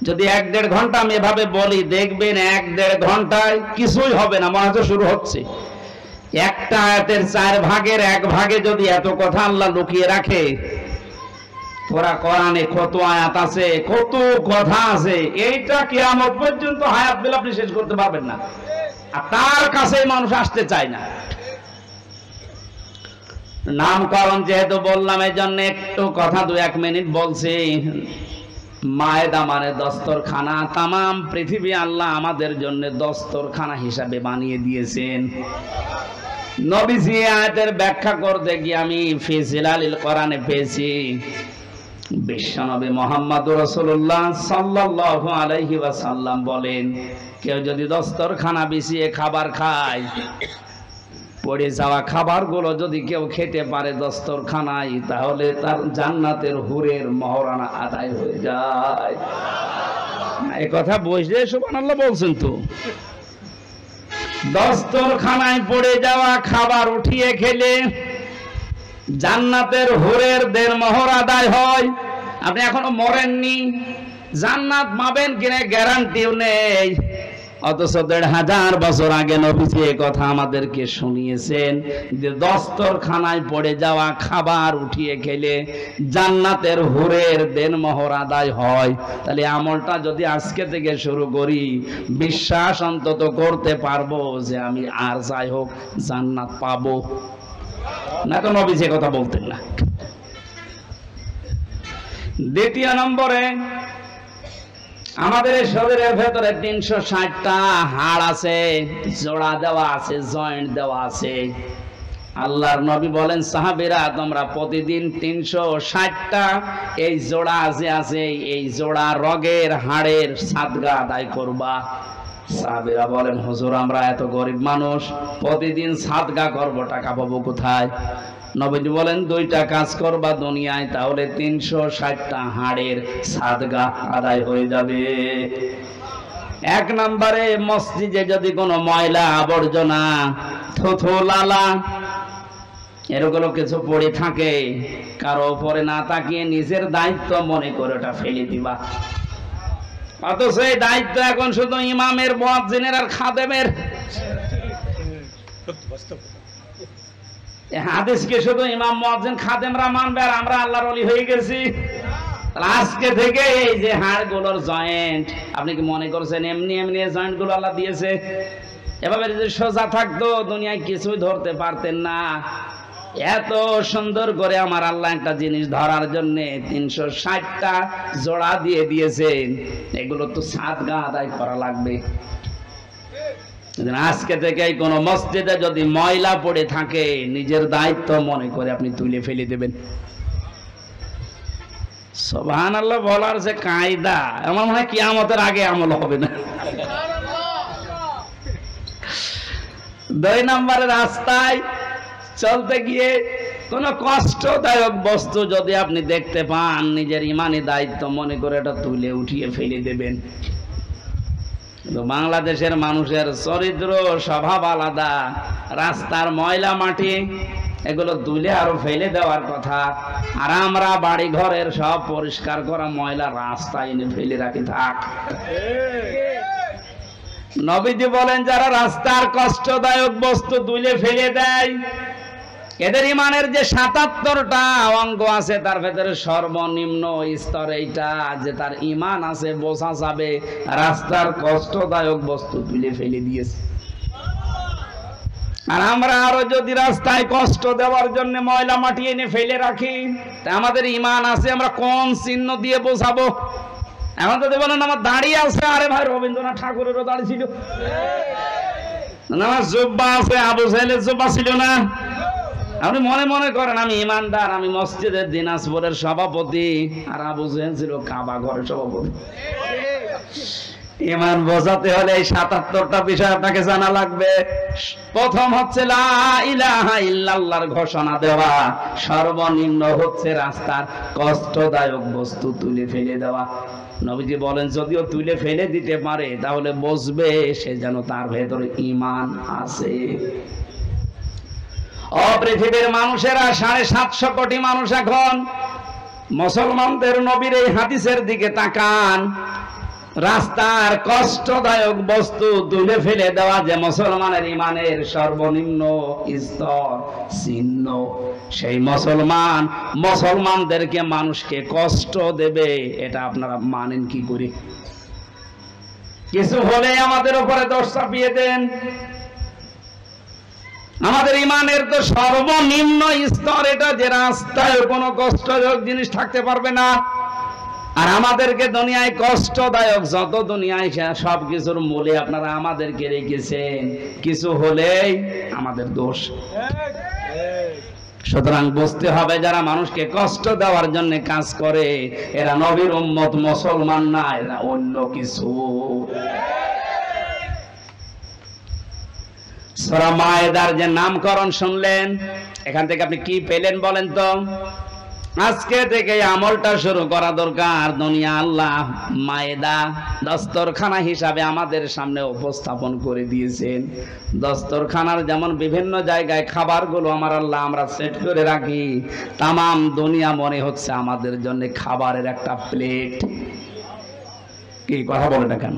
যদি 1-1.5 ঘন্টা আমি এভাবে বলি, দেখবেন 1-1.5 ঘন্টায় কিছুই হবে না, মনে হচ্ছে শুরু হচ্ছে। একটা আয়াতের 4 ভাগের 1 ভাগে যদি এত কথা আল্লাহ লুকিয়ে রাখে, পুরা কোরআনে কত আয়াত আছে, কত কথা আছে, এইটা কিয়ামত পর্যন্ত হায়াত পেলে আপনি শেষ করতে পারবেন না। আর তার কাছে মানুষ আসতে চায় না। নামকরণ যেহেতু বললাম, এই জন্য একটু কথা 2-1 মিনিট বলছি। মায়েদা মানে দস্তরখানা। তামাম পৃথিবী আল্লাহ আমাদের জন্য দস্তরখানা হিসাবে বানিয়ে দিয়েছেন। নবীজি আয়াতের ব্যাখ্যা করতে গিয়ে আমি ফি জিলালিল কোরআনে পেয়েছি, বিশ্বনবী মুহাম্মদুর রাসূলুল্লাহ সাল্লাল্লাহু আলাইহি ওয়াসাল্লাম বলেন, কেউ যদি দস্তরখানা বিছিয়ে খাবার খায়, পড়ে যাওয়া খাবারগুলো যদি কেউ খেতে পারে দস্তরখানায়, তাহলে তার জান্নাতের হুরের মহরানা আদায় হয়ে যায়। এই কথা বসে সুবহানাল্লাহ বলছেন তো। দস্তরখানায় পড়ে যাওয়া খাবার উঠিয়ে খেলে জান্নাতের হুরের দেড়মোহর আদায় হয়। আপনি এখনো মরেননি, জান্নাত পাবেন কিনা গ্যারান্টিও নেই। অথচ 1500 বছর আগে নবীজি এই কথা আমাদেরকে শুনিয়েছেন যে দস্তরখানায় পড়ে যাওয়া খাবার উঠিয়ে খেলে জান্নাতের হুরের দেনমোহর আদায় হয়। তাহলে আমলটা যদি আজকে থেকে শুরু করি, বিশ্বাস অন্তত করতে পারবো যে আমি আর যাই হোক জান্নাত পাবো। না তো নবীজি কথা বলতেন না। দ্বিতীয় নম্বরে, আমাদের শরীরের ভেতরে 360টা হাড় আছে, জোড়া দেওয়া আছে, জয়েন্ট দেওয়া আছে। আল্লাহর নবী বলেন, সাহাবীরা তোমরা প্রতিদিন 360টা এই জোড়া আছে এই জোড়া রগের হাড়ের সাদগা আদায় করবা। সাহাবীরা বলেন, হুজুর আমরা এত গরিব মানুষ, প্রতিদিন সাদগা করব, টাকা পাবো কোথায়? নবীজি বলেন, 2টা কাজ করবা দুনিয়ায়, তাহলে 360টা হাড়ের সাদগা আদায় হয়ে যাবে। 1 নম্বরে, মসজিদে যদি কোনো ময়লা আবর্জনা থুথু লালা এরকম কিছু পড়ে থাকে, কারো উপরে না তাকিয়ে নিজের দায়িত্ব মনে করে ওটা ফেলে দিবা। অথচ এই দায়িত্ব এখন শুধু ইমামের, মুয়াজ্জিনের আর খাদেমের। হাদিসকে শুধু ইমাম, মুয়াজ্জিন, খাদেমরা মানবে আর আমরা আল্লাহর ওলি হয়ে গেছি। আজকে থেকে এই যে হাড়গুলোর জয়েন্ট, আপনি কি মনে করছেন এমনি এমনি জয়েন্ট গুলো আল্লাহ দিয়েছে? এভাবে যদি সোজা থাকতো দুনিয়ায় কিছুই ধরতে পারতেন না। এত সুন্দর করে আমার আল্লাহ একটা জিনিস ধরার জন্য 360টা জোড়া দিয়ে দিয়েছেন। এগুলো তো সাদগা আদায় করা লাগবে। আজকে থেকে কোন মসজিদে যদি ময়লা পড়ে থাকে, নিজের দায়িত্ব মনে করে আপনি তুলে ফেলে দেবেন। সুবহানাল্লাহ বলার যে কায়দা, আমার মনে হয় কিয়ামতের আগে আমল হবে না। 2 নম্বরে, রাস্তায় চলতে গিয়ে কোন কষ্টদায়ক বস্তু যদি আপনি দেখতে পান, নিজের ইমানি দায়িত্ব মনে করে এটা তুলে উঠিয়ে ফেলে দেবেন। বাংলাদেশের মানুষের চরিত্র স্বভাব আলাদা। রাস্তার ময়লা মাটি এগুলো তুলে আরো ফেলে দেওয়ার কথা, আর আমরা বাড়ি ঘরের সব পরিষ্কার করা ময়লা রাস্তায় এনে ফেলে রাখি থাক। নবীজি বলেন, যারা রাস্তার কষ্টদায়ক বস্তু তুলে ফেলে দেয়, এদের ইমানের যে 77টা অঙ্গ আছে তার ভেতরে সর্বনিম্ন স্তর এইটা, যে তার ইমান আছে, বোঝা যাবে রাস্তার কষ্টদায়ক বস্তু তুলে ফেলে দিয়েছে। আর আমরা আরো যদি রাস্তায় কষ্ট দেওয়ার জন্য ময়লা মাটি এনে ফেলে রাখি, তা আমাদের ইমান আছে আমরা কোন চিহ্ন দিয়ে বোঝাবো? এখন যদি বলেন আমার দাড়ি আছে, আরে ভাই রবীন্দ্রনাথ ঠাকুরেরও দাড়ি ছিল, আমার জুব্বা আছে, আবু সাহেলের জুব্বা ছিল না? আপনি মনে মনে করেন আমি ইমানদার, আমি মসজিদের দিনাজপুরের সভাপতি, আর আবু জেহেল ছিল কাবা ঘরের সভাপতি। ইমান বোঝাতে হলে এই ৭৭টা বিষয় আপনাকে জানা লাগবে। প্রথম হচ্ছে লা ইলাহা ইল্লাল্লাহর ঘোষণা দেওয়া, সর্বনিম্ন হচ্ছে রাস্তার কষ্টদায়ক বস্তু তুলে ফেলে দেওয়া। নবীজি বলেন যদিও তুলে ফেলে দিতে পারে তাহলে বুঝবে সে যেন তার ভেতরে ঈমান আছে। পৃথিবীর মানুষেরা ৭৫০ কোটি মানুষ এখন মুসলমানদের নবীর এই হাদিসের দিকে তাকান। রাস্তার কষ্টদায়ক বস্তু তুলে ফেলে দেওয়া যে মুসলমানের ঈমানের সর্বনিম্ন স্তর চিহ্ন। সেই মুসলমানদেরকে মানুষকে কষ্ট দেবে, এটা আপনারা মানেন কি করে? কিছু হলে আমাদের উপরে দোষ চাপিয়ে দেন। আমাদের ঈমানের তো সর্বনিম্ন স্তর এটা, যে রাস্তায় কোনো কষ্টদায়ক জিনিস থাকতে পারবে না। আর আমাদেরকে দুনিয়ায় কষ্টদায়ক যত দুনিয়ায় সব কিছুর মূলে আপনারা আমাদেরকে রেখেছেন, কিছু হলেই আমাদের দোষ। সুতরাং বুঝতে হবে যারা মানুষকে কষ্ট দেওয়ার জন্য কাজ করে এরা নবীর উম্মত, মুসলমান না, এরা অন্য কিছু। সূরা মায়েদার যে নামকরণ শুনলেন, এখান থেকে আপনি কি পেলেন বলেন তো? আজকে থেকে আমলটা শুরু করা দরকার। দুনিয়া আল্লাহ মায়েদা দস্তরখানা হিসাবে আমাদের সামনে উপস্থাপন করে দিয়েছেন। দস্তরখানার যেমন বিভিন্ন জায়গায় খাবারগুলো আমার আল্লাহ আমরা সেট করে রাখি, তামাম দুনিয়া মনে হচ্ছে আমাদের জন্য খাবারের একটা প্লেট। কি কথা বলে না কেন?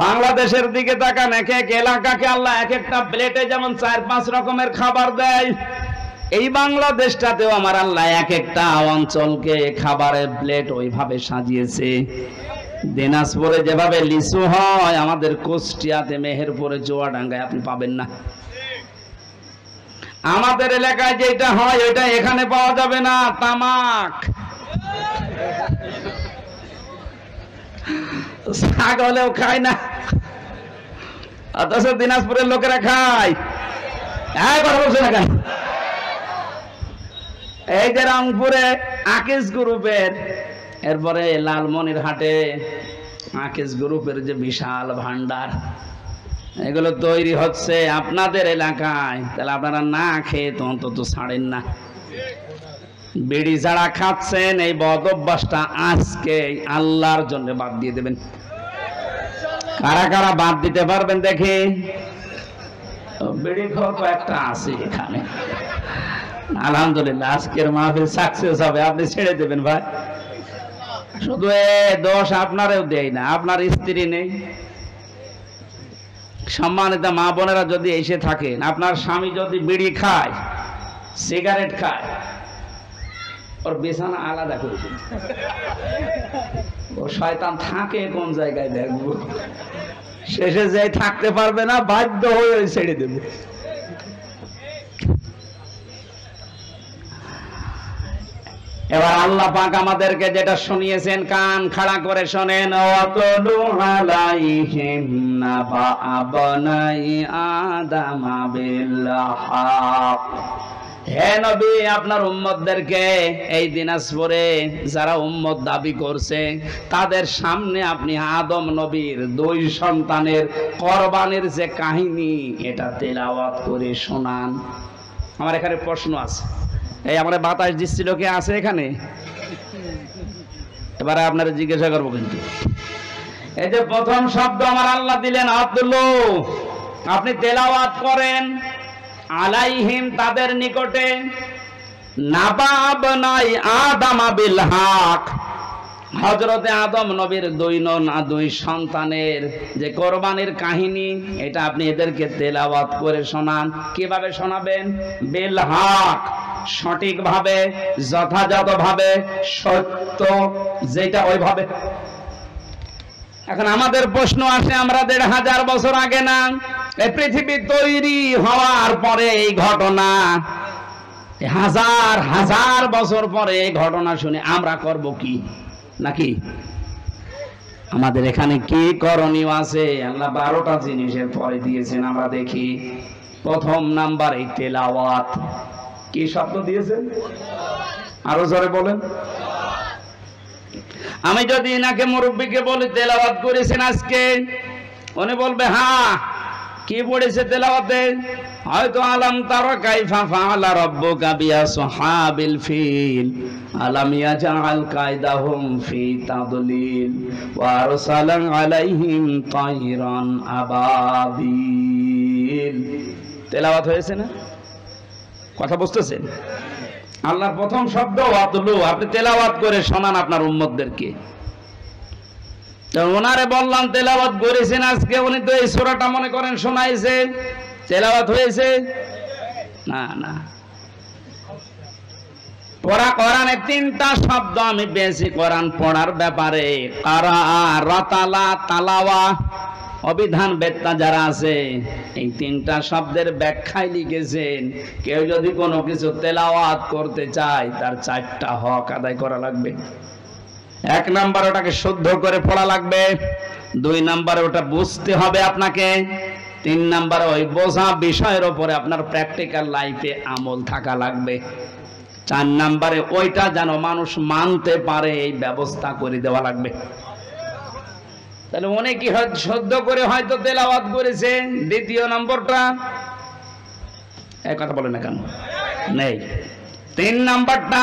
বাংলাদেশের দিকে তাকান, এক এক এলাকাকে আল্লাহ এক একটা প্লেটে যেমন ৪-৫ রকমের খাবার দেয়, এই বাংলাদেশটাতেও আমার আল্লাহ এক একটা অঞ্চলকে খাবারের প্লেট ওইভাবে সাজিয়েছে। দিনাজপুরে যেভাবে লিচু হয়, আমাদের কুষ্টিয়াতে, মেহেরপুরে, চুয়াডাঙ্গায় আপনি পাবেন না। আমাদের এলাকায় যেটা হয় ওইটা এখানে পাওয়া যাবে না, তামাক। ছাগলেও খায় না, অথচ দিনাজপুরের লোকেরা খায়। কথা বলছে না কেন? এই যে রংপুরে আকিস গ্রুপের, এরপরে লালমনিরহাটে আকিস গ্রুপের যে বিশাল ভান্ডার, এগুলো তৈরি হচ্ছে আপনাদের এলাকায়, তাহলে আপনারা না খেয়ে তো অন্তত ছাড়েন না। বিড়ি যারা খাচ্ছেন এই বদ অভ্যাসটা আজকে আল্লাহর জন্য বাদ দিয়ে দেবেন। কারা কারা বাদ দিতে পারবেন দেখি? বিড়ি খাওয়া তো একটা আছে এখানে, আলহামদুলিল্লাহ আজকের মাহফিল সাকসেস হবে, আপনি ছেড়ে দেবেন ভাই। শুধু দোষ আপনারও দেয় না, আপনার স্ত্রী নেই। সম্মানিত মা বোনেরা যদি এসে থাকেন, আপনার স্বামী যদি বিড়ি খায়, সিগারেট খায়, ওর বিছানা আলাদা করে দিন। ও শয়তান থাকে কোন জায়গায় দেখবো, শেষে যাই থাকতে পারবে না, বাধ্য হয়ে ছেড়ে দেবে। এবার আল্লাহ পাক আমাদেরকে যেটা শুনিয়েছেন কান খাড়া করে শোনেন। ওয়াতলু আলাইহিম নাবা আবনাই আদম বিল হক। হে নবী, আপনার উম্মতদেরকে এই দিনাজপুরে যারা উম্মত দাবি করছে তাদের সামনে আপনি আদম নবীর 2 সন্তানের কোরবানির যে কাহিনী এটা তেলাওয়াত করে শোনান। আমার এখানে প্রশ্ন আছে, এই আমরা বাতাস দিচ্ছিল কে আছে এখানে? এবারে আপনারা জিজ্ঞাসা করবো, কিন্তু এই যে প্রথম শব্দ আমার আল্লাহ দিলেন আব্দুল্লাহ, আপনি তেলাওয়াত করেন। আলাইহিম তাদের নিকটে, নাবা আবনাই আদম বিল হক, হযরতে আদম নবীর 2 সন্তানের যে কোরবানির কাহিনী এটা আপনি এদেরকে তেলাওয়াত করে শোনান। কিভাবে শোনাবেন? বিল হক, সঠিকভাবে, যথাযথভাবে, সত্য যেটা ওইভাবে। এখন আমাদের প্রশ্ন আসে, আমরা 1500 বছর আগে না, এই পৃথিবী তৈরি হওয়ার পরে এই ঘটনা, হাজার হাজার বছর পরে এই ঘটনা শুনে আমরা করব কি? নাকি আমাদের এখানে কি করণীয় আছে? আল্লাহ 12টা জিনিসের পরে দিয়েছেন, আমরা দেখি। প্রথম নাম্বার এই তেলাওয়াত। কি শব্দ দিয়েছেন? আরো জোরে বলেন। আমি যদি এনাকে মুরব্বীকে বলি তেলাওয়াত করেছেন আজকে, উনি বলবে হ্যাঁ। কি পড়েছে তেলাওয়াতে? হয়তো আলাম তারা কাইফা ফাআলা রাব্বুকা বিআসহাবিল ফিল আলাম ইয়াজআল কায়দাহুম ফি তাদলিল ওয়া আরসালা আলাইহিম তায়রান আবাবিল। তেলাওয়াত হয়েছে না? কথা বুঝতেছেন? আল্লাহর প্রথম শব্দ ওয়াতলু। আপনি তেলাওয়াত করে শোনান আপনার উম্মতদেরকে। তো ওনারে বললাম তেলাওয়াত করেছেন আজকে, উনি তো এই সূরাটা মনে করেন শোনাইছে, তেলাওয়াত হয়েছে না? না। পড়া কোরআনে তিনটা শব্দ আমি পেয়েছি কোরআন পড়ার ব্যাপারে, কারা, রাতালা, তালাওয়া। অবিধান বেত্তা যারা আছে এই তিনটা শব্দের ব্যাখ্যায় লিখেছেন, কেউ যদি কোনো কিছু তেলাওয়াত করতে চায় তার চারটা হক আদায় করা লাগবে। এক নাম্বার ওটাকে শুদ্ধ করে পড়া লাগবে, দুই নাম্বারে ওটা বুঝতে হবে আপনাকে, তিন নাম্বারে ওই বোঝা বিষয়ের উপরে আপনার প্র্যাকটিক্যাল লাইফে আমল থাকা লাগবে, চার নাম্বারে ওইটা যেন মানুষ মানতে পারে এই ব্যবস্থা করে দেওয়া লাগবে। তাহলে অনেকে হয়তো শুদ্ধ করে হয়তো তেলাওয়াত করেছে। দ্বিতীয় নম্বরটা এই কথা বলে না কেন নেই। তিন নাম্বারটা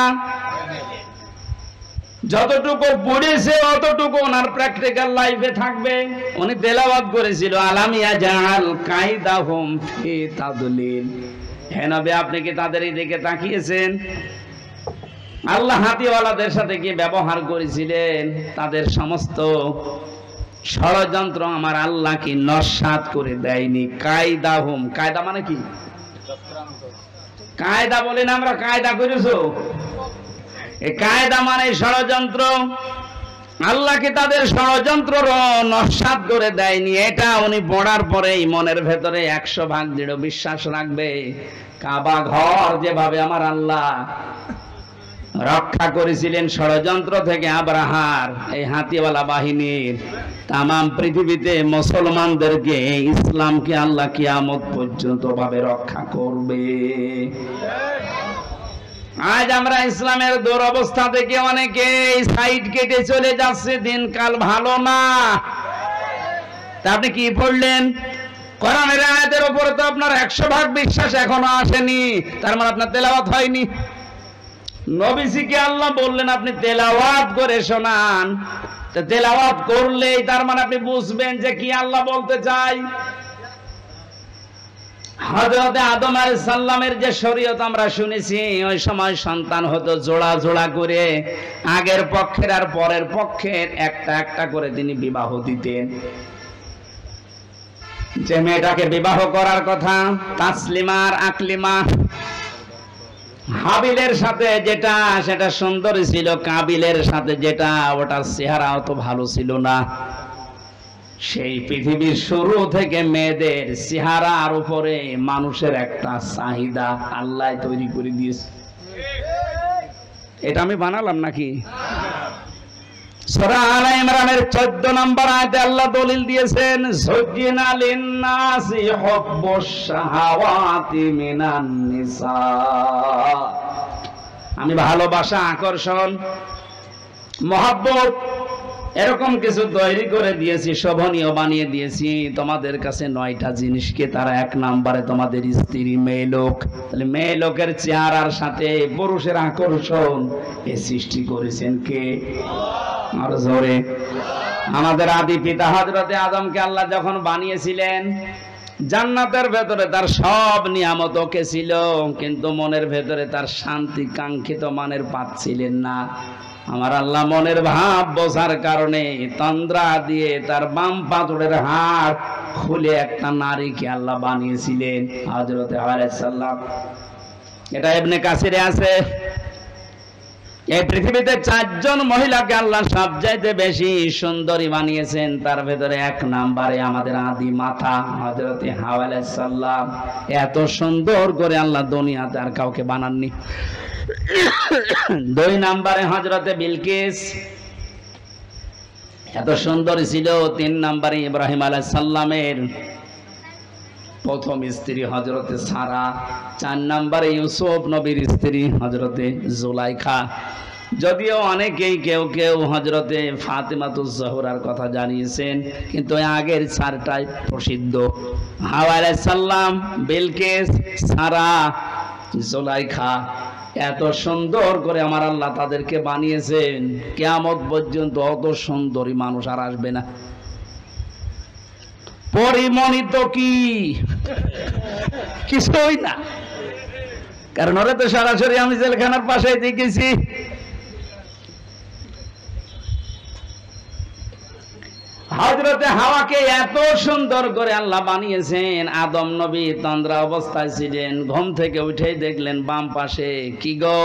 যতটুকু পড়েছে অতটুকু ওনার প্র্যাকটিক্যাল লাইফে থাকবে। উনি তেলাওয়াত করেছিল আলাম ইয়াজআল কায়দাহুম ফি তাদলিল। হে নবী, আপনি কি তাদের দিকে তাকিয়েছেন? আল্লাহ হাতিওয়ালাদের সাথে কি ব্যবহার করেছিলেন? তাদের সমস্ত ষড়যন্ত্র আমার আল্লাহ কি নস্যাৎ করে দেয়নি? কায়দাহুম, কায়দা মানে কি? কায়দা বলেন আমরা কায়দা করেছো, এই কায়দা মানে ষড়যন্ত্র। আল্লাহ কি তাদের ষড়যন্ত্র নস্যাৎ করে দেয়নি? এটা উনি পড়ার পরেই মনের ভেতরে 100% দৃঢ় বিশ্বাস রাখবে। কাবা ঘর যেভাবে আমার আল্লাহ রক্ষা করেছিলেন ষড়যন্ত্র থেকে আব্রাহার এই হাতিওয়ালা বাহিনীর, তামাম পৃথিবীতে মুসলমানদেরকে, ইসলামকে আল্লাহ কিয়ামত পর্যন্ত ভাবে রক্ষা করবে। আজ আমরা ইসলামের দুরবস্থা থেকে অনেকে সাইড কেটে চলে যাচ্ছে, দিনকাল ভালো না। তা আপনি কি পড়লেন? কোরআনের আয়াতের উপরে তো আপনার 100% বিশ্বাস এখনো আসেনি, তার মানে আপনার তেলাওয়াত হয়নি। নবীজিকে আল্লাহ বললেন আপনি তেলাওয়াত করে শোনান, তো তেলাওয়াত করলেই তার মানে আপনি বুঝবেন যে কি আল্লাহ বলতে চাই। হযরত আদম আলাইহিস সালামের যে শরীয়ত আমরা শুনেছি, ওই সময় সন্তান হতো জোড়া জোড়া করে, আগের পক্ষের আর পরের পক্ষের একটা একটা করে তিনি বিবাহ দিতেন। যে মেয়েটাকে বিবাহ করার কথা, তাসলিমা আর আকলিমা, হাবিলের সাথে যেটা সেটা সুন্দরী ছিল, কাবিলের সাথে যেটা ওটার চেহারা অত ভালো ছিল না। সেই পৃথিবীর শুরু থেকে মেয়েদের চেহারার উপরে মানুষের একটা চাহিদা আল্লাহ তৈরি করে দিয়েছে। এটা আমি বানালাম নাকি? সূরা আলে ইমরানের 14 নম্বর আয়াতে আল্লাহ দলিল দিয়েছেন, যুজ্জিনা লিন-নাসি হুব্বুশ শাহাওয়াতি মিনান নিসা। আমি ভালোবাসা, আকর্ষণ, মহব্বত এরকম কিছু তৈরি করে দিয়েছি, শোভনীয় বানিয়ে দিয়েছি তোমাদের কাছে 9টা জিনিসকে। তারা 1 নম্বরে তোমাদের স্ত্রী, মেয়ে লোক। তাহলে মেয়ে লোকের চেহারার সাথে পুরুষের আকর্ষণ এ সৃষ্টি করেছেন কে? আর জোরে। আমাদের আদি পিতা হযরতে আদমকে আল্লাহ যখন বানিয়েছিলেন, জান্নাতের ভেতরে তার সব নিয়ামত ওকে ছিল, কিন্তু মনের ভেতরে তার শান্তি কাঙ্ক্ষিত মানের পাচ্ছিলেন না। আমার আল্লাহ মনের ভাব বোঝার কারণে তন্দ্রা দিয়ে তার বাম পাথরের হাড় খুলে একটা নারীকে আল্লাহ বানিয়েছিলেন, হযরতে হাওয়া আলাইহিস সালাম। এটা ইবনে কাসিরে আছে। এই পৃথিবীতে 4 জন মহিলাকে আল্লাহ সবচাইতে বেশি সুন্দরী বানিয়েছেন, তার ভেতরে 1 নম্বরে আমাদের আদি মাতা হযরতে হাওয়া আলাইহিস সালাম। এত সুন্দর করে আল্লাহ দুনিয়াতে আর কাউকে বানাননি। 2 নম্বরে হযরতে বিলকিস, এত সুন্দর ছিল। 3 নম্বরে ইব্রাহিম আলাইহিস সালামের প্রথম স্ত্রী হযরতে সারা, 4 নম্বরে ইউসুফ নবীর স্ত্রী হযরতে জুলাইখা। যদিও অনেকেই কেউ কেউ হযরতে ফাতেমাতুজ জোহরার কথা জানিয়েছেন, কিন্তু আগের 4টাই প্রসিদ্ধ। হাওয়া আলাইহিস সালাম, বিলকিস, সারা, জুলাইখা, এত সুন্দর করে আমার আল্লাহ তাদেরকে বানিয়েছেন, কিয়ামত পর্যন্ত অত সুন্দরী মানুষ আর আসবে না। পরিমণিত কি কিছুই না, কারণ ওরা তো সরাসরি আমি জেলখানার পাশে দেখেছি। হযরতে হাওয়াকে এত সুন্দর করে আল্লাহ বানিয়েছেন। আদম নবী তন্দ্রা অবস্থায় ছিলেন, ঘুম থেকে উঠেই দেখলেন বাম পাশে কি গো,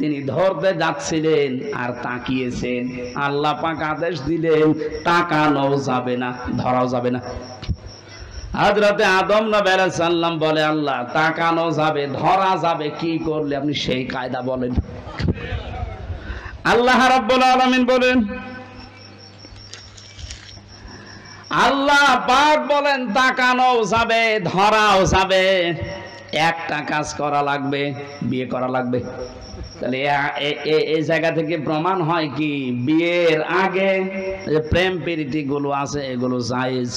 তিনি ধরতে যাচ্ছিলেন আর তাকিয়েছেন। আল্লাহ পাক আদেশ দিলেন তাকানো যাবে না, ধরাও যাবে না। হযরতে আদম নবী আলাইহিস সালাম বলে, আল্লাহ তাকানো যাবে, ধরা যাবে, কি করলে আপনি সেই কায়দা বলেন। আল্লাহ রাব্বুল আলামিন বলেন, আল্লাহ পাক বলেন তাকানো যাবে, ধরাও যাবে, একটা কাজ করা লাগবে, বিয়ে করা লাগবে। তাহলে এই জায়গা থেকে প্রমাণ হয় কি, বিয়ের আগে যে প্রেম প্রীতি গুলো আছে এগুলো জায়েজ।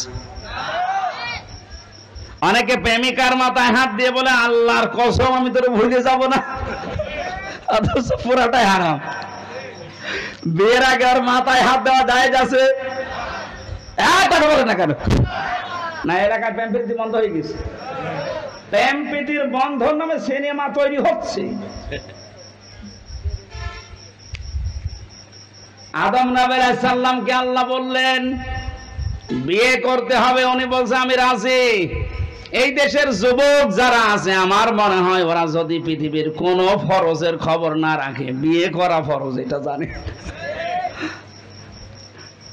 অনেকে প্রেমিকার মাথায় হাত দিয়ে বলে, আল্লাহর কসম আমি তোরে ভুলে যাব না, অথচ পুরাটাই হারাম। বিয়ের আগে আর মাথায় হাত দেওয়া জায়েজ আছে? কথা বলে না কেন? না, এলাকায় প্রেম প্রীতি বন্ধ হয়ে গেছে। প্রেম প্রীতির বন্ধন নামে সিনেমা তৈরি হচ্ছে। আদম নবী আলাইহিস সালামকে আল্লাহ বললেন বিয়ে করতে হবে, উনি বলছে আমি রাজি। এই দেশের যুবক যারা আছে, আমার মনে হয় ওরা যদি পৃথিবীর কোন ফরজের খবর না রাখে, বিয়ে করা ফরজ এটা জানে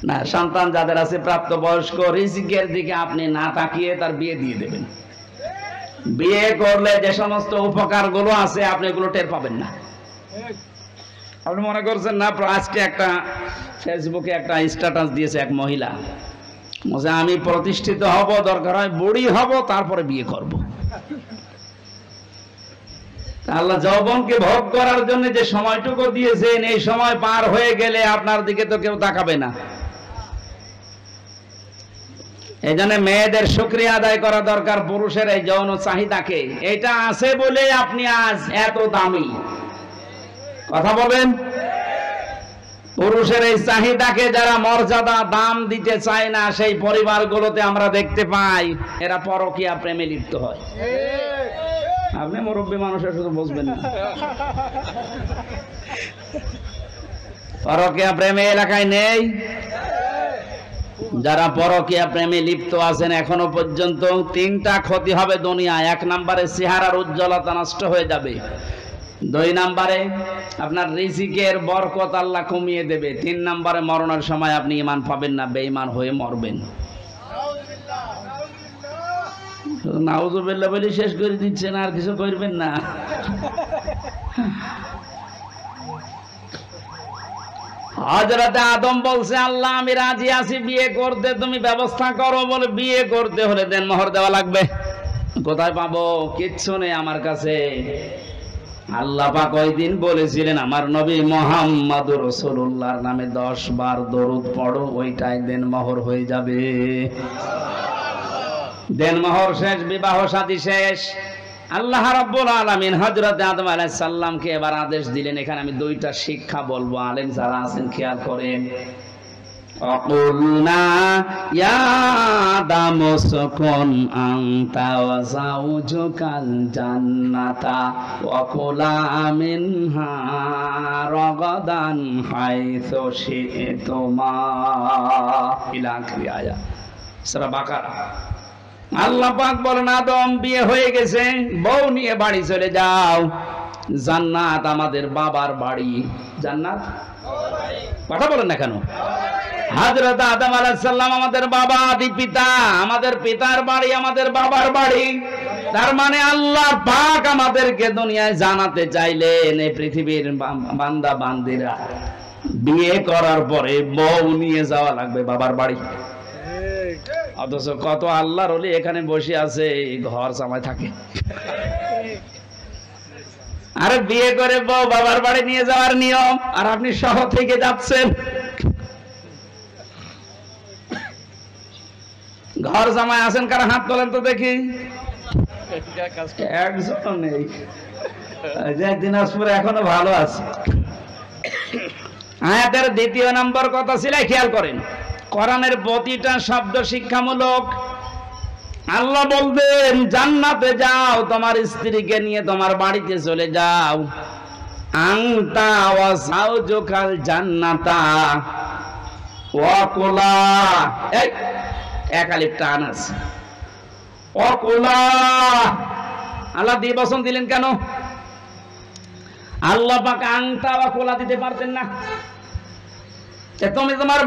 না। সন্তান যাদের আছে প্রাপ্তবয়স্ক, রিজিকের দিকে আপনি না তাকিয়ে তার বিয়ে দিয়ে দেবেন। বিয়ে করলে যে সমস্ত উপকার গুলো আছে আপনি এগুলো টের পাবেন না। আপনি মনে করছেন না, আজকে একটা ফেসবুকে একটা স্ট্যাটাস দিয়েছে এক মহিলা, বলছে আমি প্রতিষ্ঠিত হব, দরকার হয় বুড়ি হব, তারপরে বিয়ে করব। আল্লাহ যৌবনকে ভোগ করার জন্য যে সময়টুকু দিয়েছেন, এই সময় পার হয়ে গেলে আপনার দিকে তো কেউ তাকাবে না। এই জন্য মেয়েদের শুকরিয়া আদায় করা দরকার পুরুষের এই যৌন চাহিদাকে। এটা আছে বলে আপনি আজ এত দামি। কথা বলেন, পুরুষের এই চাহিদাকে যারা মর্যাদা দাম দিতে চায় না, সেই পরিবারগুলোতে আমরা দেখতে পাই এরা পরকীয়া প্রেমে লিপ্ত হয়। আপনি মুরব্বী মানুষের শুধু বুঝবেন না, পরকীয়া প্রেমে এলাকায় নেই। যারা পরকীয়া প্রেমে লিপ্ত আছেন এখনো পর্যন্ত 3টা ক্ষতি হবে দুনিয়া। 1 নম্বরে চেহারার উজ্জ্বলতা নষ্ট হয়ে যাবে, 2 নম্বরে আপনার রিজিকের বরকত আল্লাহ কমিয়ে দেবে, 3 নম্বরে মরণের সময় আপনি ঈমান পাবেন না, বেঈমান হয়ে মরবেন। নাউজুবিল্লাহ বলে শেষ করে দিচ্ছেন, আর কিছু করবেন না। হযরত আদম বলছে আল্লাহ আমি রাজি আছি বিয়ে করতে, তুমি ব্যবস্থা করো। বলে বিয়ে করতে হলে দেনমোহর দেওয়া লাগবে। কোথায় পাবো? কিচ্ছু নেই আমার কাছে। আল্লাহ পাক ওই দিন বলেছিলেন আমার নবী মুহাম্মদুর রাসূলুল্লাহর নামে 10 বার দরুদ পড়ো, ওইটাই দেনমোহর হয়ে যাবে। দেনমোহর শেষ, বিবাহ শাদী শেষ। আল্লাহ রাব্বুল আলামিন হযরত আদম আলাইহিস সালামকে এবার আদেশ দিলেন। এখানে আমি 2টা শিক্ষা বলবো, আলেম যারা আছেন খেয়াল করেন। অকুলনা ইয়া আদম উসকুন আনতা ওয়া যাওজুকাল জান্নাতা ওয়া কুলা মিনহা রাগাদান হাইসু শি'তুমা, ইলা আখির আয়াত সূরা বাকারা। আল্লাহ পাক বলেন আদম বিয়ে হয়ে গেছে, বউ নিয়ে বাড়ি চলে যাও। জান্নাত আমাদের বাবার বাড়ি। জান্নাত কথা বলেন না কেন? হযরত আদম আলাইহিস সালাম আমাদের বাবা, আদি পিতা, আমাদের পিতার বাড়ি আমাদের বাবার বাড়ি। তার মানে আল্লাহ পাক আমাদেরকে দুনিয়ায় জানাতে চাইলেন এই পৃথিবীর বান্দা বান্দিরা বিয়ে করার পরে বউ নিয়ে যাওয়া লাগবে বাবার বাড়ি। অথচ কত আল্লাহর ওলি এখানে বসে আছে, ঘর জামাই থাকে। আরে বিয়ে করে বউ বাবার বাড়ি নিয়ে যাওয়ার নিয়ম, আর আপনি সহ থেকে যাচ্ছেন। ঘর জামাই আছেন কারা? হাত তোলেন তো দেখি। একজন নেই। দিনাজপুরে এখনো ভালো আছে। আয়াতের দ্বিতীয় নম্বর কথা ছিল, খেয়াল করেন, কোরআনের প্রতিটা শব্দ শিক্ষামূলক। আল্লাহ বলবেন জান্নাতে যাও, তোমার স্ত্রীকে নিয়ে তোমার বাড়িতে চলে যাও। আনতা ওয়া যাওজুকাল জান্নাতা ওয়া কুলা, এই এক আলিফ টান আছে, ওয়া কুলা। আল্লাহ দ্বিবচন দিলেন কেন? আল্লাহ পাক আনতা ওয়া কুলা দিতে পারতেন না? তুমি তোমার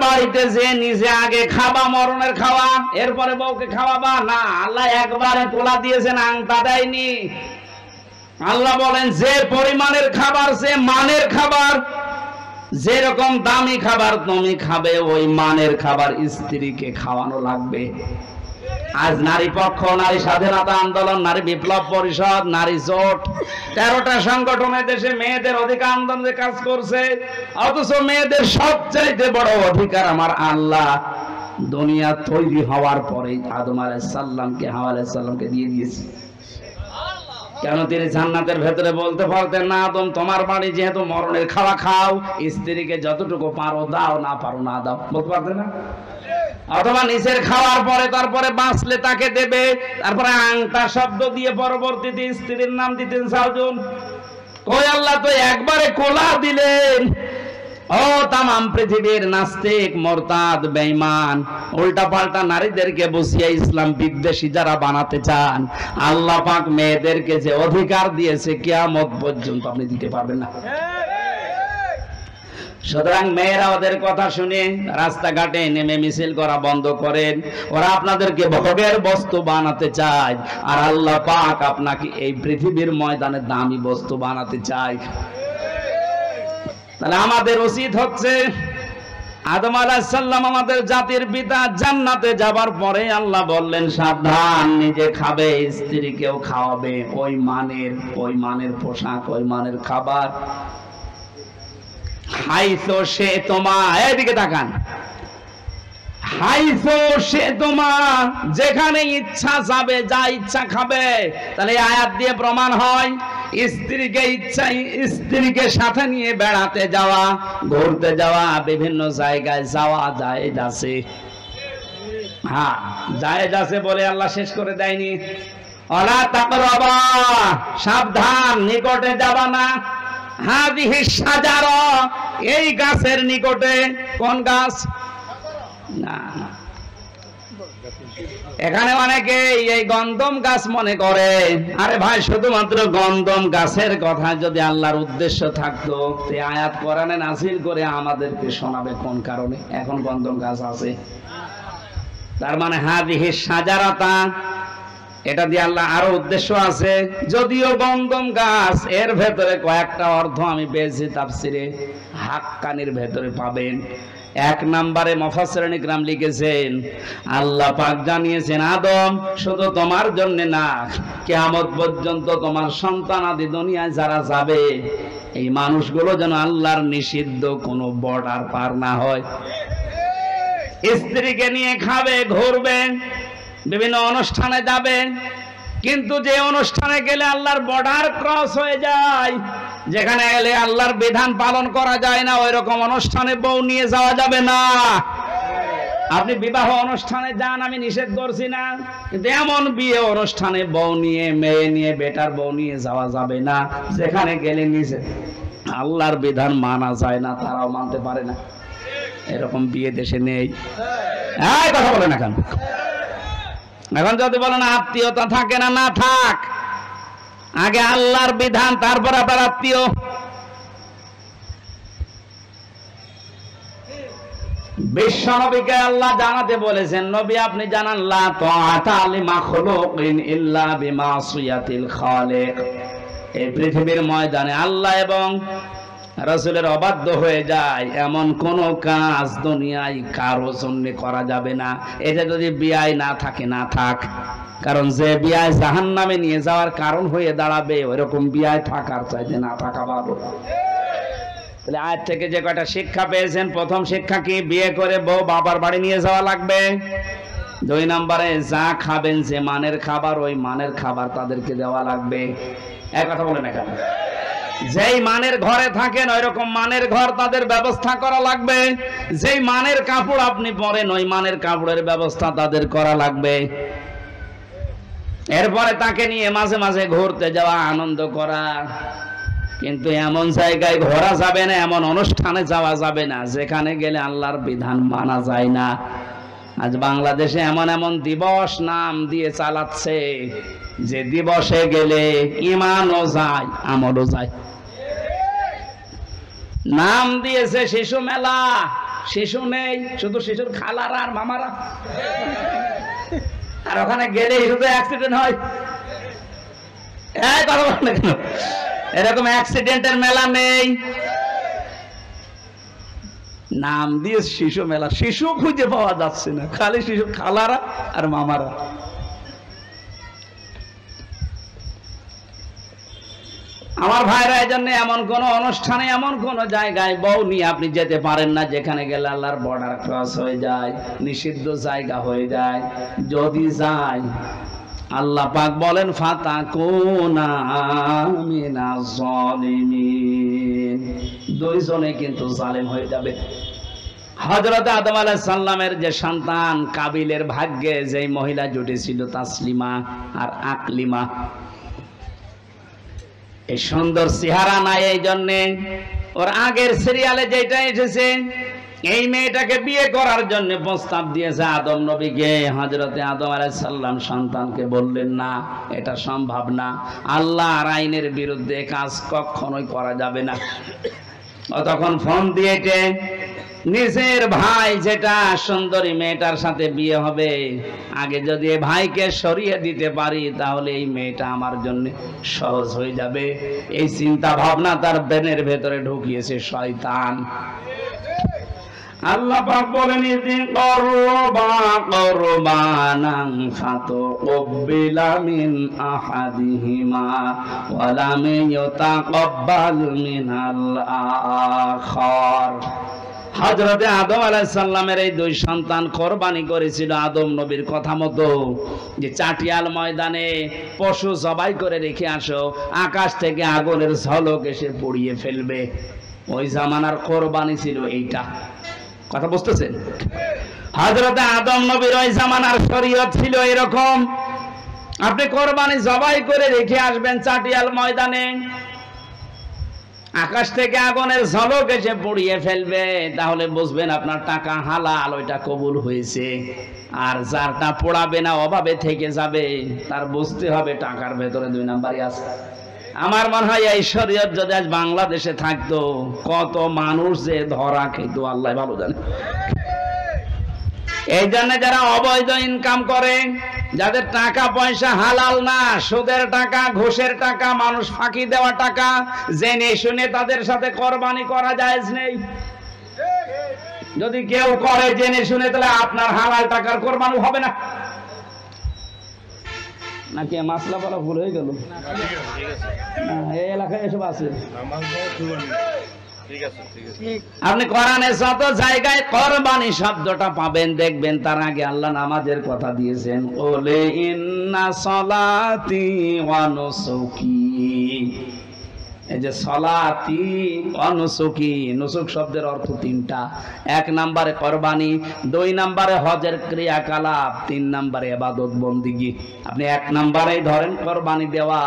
বাড়িতে যে নিজে আগে খাবা মরণের খাওয়া, এরপরে বউকে খাওয়াবা না। আল্লাহ একবারে কোলা দিয়েছেন, আংটা দেয়নি। আল্লাহ বলেন যে পরিমাণের খাবার, যে মানের খাবার, যেরকম দামি খাবার তুমি খাবে, ওই মানের খাবার স্ত্রীকে খাওয়ানো লাগবে। আজ নারী পক্ষ, নারী স্বাধীনতা আন্দোলন, নারী বিপ্লব পরিষদ, নারী জোট, 13টা সংগঠনের দেশে মেয়েদের অধিকার আন্দোলনে কাজ করছে। অথচ মেয়েদের সবচাইতে বড় অধিকার আমার আল্লাহ দুনিয়া তৈরি হওয়ার পরে আদম আলাইহিস সালামকে, হাওয়া আলাইহিস সালামকে দিয়ে দিয়েছে। কেন? তিনি জান্নাতের ভেতরে বলতে পারতেন না, আদম তোমার বাড়ি যেহেতু মরণের খাওয়া খাও, স্ত্রীকে যতটুকু পারো দাও, না পারো না দাও, বলতে পারতেন না? অথবা নিচের খাওয়ার পরে তারপরে বাঁচলে তাকে দেবে, তারপরে আংটা শব্দ দিয়ে পরবর্তীতে স্ত্রীর নাম দিতেন সাউজুন। কই আল্লাহ তো একবারে কোলা দিলেন। ও তামাম পৃথিবীর নাস্তিক, মুরতাদ, বেঈমান, উল্টা পাল্টা নারীদেরকে বসিয়ে ইসলাম বিদ্বেষী যারা বানাতে চান, আল্লাহ পাক মেয়েদেরকে যে অধিকার দিয়েছে কিয়ামত পর্যন্ত আপনি দিতে পারবেন না। সুতরাং মেয়েরা ওদের কথা শুনে রাস্তাঘাটে নেমে মিছিল করা বন্ধ করেন। ওরা আপনাদেরকে ভোগের বস্তু বানাতে চায়, আর আল্লাহ পাক আপনাকে এই পৃথিবীর ময়দানে দামি বস্তু বানাতে চায়। তাহলে আমাদের উচিত হচ্ছে, আদম আলাইহিস সালাম আমাদের জাতির পিতা, জান্নাতে যাবার পরে আল্লাহ বললেন সাবধান, নিজে খাবে, স্ত্রীকেও খাওয়াবে, ওই মানের পোশাক, ওই মানের খাবার। হাইসো সে তোমার, এদিকে তাকান, হাইসো সে তোমার, যেখানে ইচ্ছা যাবে, যা ইচ্ছা খাবে। তাহলে আয়াত দিয়ে প্রমাণ হয় স্ত্রীকে সাথে নিয়ে বেড়াতে যাওয়া, ঘুরতে যাওয়া, বিভিন্ন জায়গায় যাওয়া জায়েজ আছে। হ্যাঁ, জায়েজ আছে বলে আল্লাহ শেষ করে দেয়নি। ওয়ালা তাকরাবা, সাবধান, নিকটে যাবা না। হাদিহি শাজারা, এই গাছের নিকটে। কোন গাছ? না, এখানে অনেকে এই গন্ধম গাছ মনে করে। আরে ভাই, শুধুমাত্র গন্ধম গাছের কথা যদি আল্লাহর উদ্দেশ্য থাকতো, এই আয়াত কোরআনে নাযিল করে আমাদেরকে শোনাবে কোন কারণে এখন গন্ধম গাছ আছে। তার মানে হাদিহি শাজারাতা, এটা দিয়ে আল্লাহ আরো উদ্দেশ্য আছে। যদিও গন্ধম গাছ, এর ভেতরে কয়েকটা অর্থ আমি পেয়েছি তাফসিরে, হাক্কানির ভেতরে পাবেন। 1 নম্বরে মুফাসসিরিন ইকরাম লিখেছেন, আল্লাহ পাক জানিয়েছেন আদম শুধু তোমার জন্য না, কিয়ামত পর্যন্ত তোমার সন্তানাদি দুনিয়ায় যারা যাবে, এই মানুষগুলো যেন আল্লাহর নিষিদ্ধ কোনো বর্ডার পার না হয়। স্ত্রীকে নিয়ে খাবে, ঘুরবে, বিভিন্ন অনুষ্ঠানে যাবে, কিন্তু যে অনুষ্ঠানে গেলে আল্লাহর বর্ডার ক্রস হয়ে যায়, যেখানে গেলে আল্লাহর বিধান পালন করা যায় না, ওই রকম অনুষ্ঠানে বউ নিয়ে যাওয়া যাবে না। আপনি বিবাহ অনুষ্ঠানে যান, আমি নিষেধ করছি না, কিন্তু এমন বিয়ে অনুষ্ঠানে বউ নিয়ে, মেয়ে নিয়ে, বেটার বউ নিয়ে যাওয়া যাবে না, যেখানে গেলে নিষেধ, আল্লাহর বিধান মানা যায় না, তারাও মানতে পারে না। এরকম বিয়ে দেশে নেই। এই কথা বলে না কেন? এখন যদি বলেন আত্মীয়তা থাকে না, না থাক, আগে আল্লাহর বিধান, তারপর আপনার আত্মীয়। বিশ্ব নবীকে আল্লাহ জানাতে বলেছেন, নবী আপনি জানান, লা তাআতা লিমাখলুকিন ইল্লা বিমাসিয়াতিল খালিক। এই পৃথিবীর ময়দানে আল্লাহ এবং রাসূলের অবাধ্য হয়ে যায় এমন কোন কাজ দুনিয়ায় কারো জন্য করা যাবে না। এটা যদি বিয়ায় না থাকে না থাক, কারণ যে বিয়ায় জাহান্নামে নিয়ে যাওয়ার কারণ হয়ে দাঁড়াবে ওইরকম বিয়ায় থাকার চাইতে না থাকা ভালো। তাহলে আজ থেকে যে কয়টা শিক্ষা পেয়েছেন, প্রথম শিক্ষা কি? বিয়ে করে বউ বাবার বাড়ি নিয়ে যাওয়া লাগবে। 2 নম্বরে যা খাবেন, যে মানের খাবার, ওই মানের খাবার তাদেরকে দেওয়া লাগবে। এক কথা বলেন না কেন? যেই মানের ঘরে থাকেন ওই রকম মানের ঘর তাদের ব্যবস্থা করা লাগবে। যেই মানের কাপড় আপনি পরেন ওই মানের কাপড়ের ব্যবস্থা তাদের করা লাগবে। এরপরে তাকে নিয়ে মাঝে মাঝে ঘুরতে যাওয়া, আনন্দ করা। কিন্তু এমন জায়গায় ঘোরা যাবে না, এমন অনুষ্ঠানে যাওয়া যাবে না যেখানে গেলে আল্লাহর বিধান মানা যায় না। আজ বাংলাদেশে এমন এমন দিবস নাম দিয়ে চালাচ্ছে যে দিবসে গেলে ঈমানও যায় আমলও যায়। নাম দিয়েছে শিশু মেলা, শিশু নেই, শুধু শিশুর খালারা আর মামারা। আর ওখানে গেলেই শুধু অ্যাক্সিডেন্ট হয়। এরকম অ্যাক্সিডেন্টের মেলা নেই, নাম দিয়ে শিশু মেলা। শিশু খুঁজে পাওয়া যাচ্ছে না, খালি শিশু খালারা আর মামারা। আমার ভাইরা, এই জন্য এমন কোন অনুষ্ঠানে, এমন কোন জায়গায় বউ নিয়ে আপনি যেতে পারেন না যেখানে গেলে আল্লাহর বর্ডার ক্রস হয়ে যায়, নিষিদ্ধ জায়গা হয়ে যায়। যদি যায় আল্লাহ পাক বলেন ফাতাকুনা মিনাজ জালিমিন, দুইজনে কিন্তু জালেম হয়ে যাবে। হযরত আদম আলাইহিস সালামের যে সন্তান কাবিলের ভাগ্যে যেই মহিলা জুটেছিল তাসলিমা আর আকলিমা, এই সুন্দর চেহারা নাই, এই জন্যে ওর আগের সিরিয়ালে যেটা এসেছে এই মেয়েটাকে বিয়ে করার জন্য প্রস্তাব দিয়েছে আদম নবীকে। হযরতে আদম আলাইহিস সালাম সন্তানকে বললেন না, এটা সম্ভব না, আল্লাহর আইনের বিরুদ্ধে কাজ কখনোই করা যাবে না। ও তখন ফোন দিয়েছে নিজের ভাই যেটা সুন্দরী মেয়েটার সাথে বিয়ে হবে, আগে যদি এই ভাইকে সরিয়ে দিতে পারি তাহলে এই মেয়েটা আমার জন্য সহজ হয়ে যাবে। এই চিন্তা ভাবনা তার ব্রেনের ভেতরে ঢুকিয়েছে শয়তান। আল্লাহ পাক বলেন ইযি কুরবানান ফাতুকবিলা মিন আহাদিহিমা ওয়া লাম ইউতাকাব্বাল মিনাল আখার। হযরতে আদম আলাইহিস সালামের এই দুই সন্তান কোরবানি করেছিল আদম নবীর কথা মতো, যে চাটিয়াল ময়দানে পশু জবাই করে রেখে আসো, আকাশ থেকে আগুনের ঝলক এসে পুড়িয়ে ফেলবে। ওই জামানার কোরবানি ছিল এইটা। কথা বুঝতেছেন? হযরতে আদম নবীর ওই জামানার শরীয়ত ছিল এরকম, আপনি কোরবানি জবাই করে রেখে আসবেন চাটিয়াল ময়দানে, আকাশ থেকে আগুনের ঝলক এসে পুড়িয়ে ফেলবে, তাহলে বুঝবেন আপনার টাকা হালাল, ওইটা কবুল হয়েছে। আর যারটা পোড়াবে না, অভাবে থেকে যাবে, তার বুঝতে হবে টাকার ভেতরে 2 নাম্বারই আছে। আমার মনে হয় এই শরীয়ত যদি আজ বাংলাদেশে থাকতো, কত মানুষ যে ধরা খেত আল্লাহ ভালো জানে। এই জন্য যারা অবৈধ ইনকাম করে, যাদের টাকা পয়সা হালাল না, সুদের টাকা, ঘুষের টাকা, মানুষ ফাঁকি দেওয়া টাকা, জেনে শুনে তাদের সাথে কোরবানি করা জায়েজ নেই। যদি কেউ করে জেনে শুনে, তাহলে আপনার হালাল টাকার কোরবানি হবে না। নাকি মাসলা বলা ভুল হয়ে গেল? এই এলাকায় এসব আছে। আপনি কোরআনে যত জায়গায় কোরবানি শব্দটা পাবেন, দেখবেন তার আগে আল্লাহ নামাজের কথা দিয়েছেন, ওলে ইন্না সলাতি ওয়া নুসুকি। এই যে সলাতি ওয়া নুসুকি, নুসুক শব্দের অর্থ 3টা। 1 নম্বরে কোরবানি, 2 নম্বরে হজের ক্রিয়াকলাপ, 3 নম্বরে ইবাদত বন্দেগী। আপনি 1 নম্বরেই ধরেন কোরবানি দেওয়া।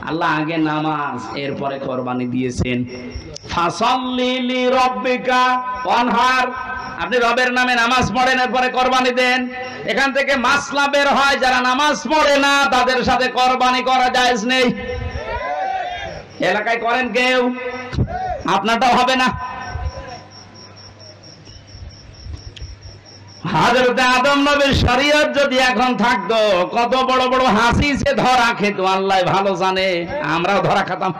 আল্লাহ আগে নামাজ, এরপরে কোরবানি দিয়েছেন। ফাসাল্লি লিরাব্বিকা ওয়ানহার, আপনি রবের নামে নামাজ পড়েন, এরপরে কোরবানি দেন। এখান থেকে মাসলা বের হয়, যারা নামাজ পড়ে না তাদের সাথে কোরবানি করা জায়েজ নেই। এলাকায় করেন কেউ, আপনারটাও হবে না। হযরত আদম নবীর শরীয়ত যদি এখন থাকতো, কত বড় বড় হাসি সে ধরা খেত আল্লাহ ভালো জানে, আমরাও ধরা খেতাম।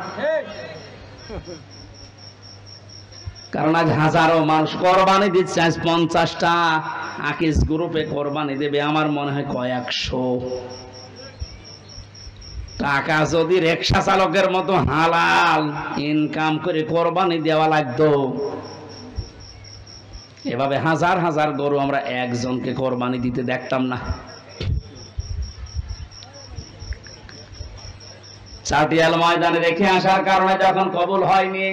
কারণ আজ হাজারো মানুষ কোরবানি দিচ্ছে, আজ 50টা আকিস গ্রুপে কোরবানি দেবে, আমার মনে হয় কয়েকশো। টাকা যদি রিকশা চালকের মতো হালাল ইনকাম করে কোরবানি দেওয়া লাগতো, এভাবে হাজার হাজার গরু আমরা একজনকে কোরবানি দিতে দেখতাম না। চাটিয়াল ময়দানে রেখে আসার কারণে যখন কবুল হয়নি,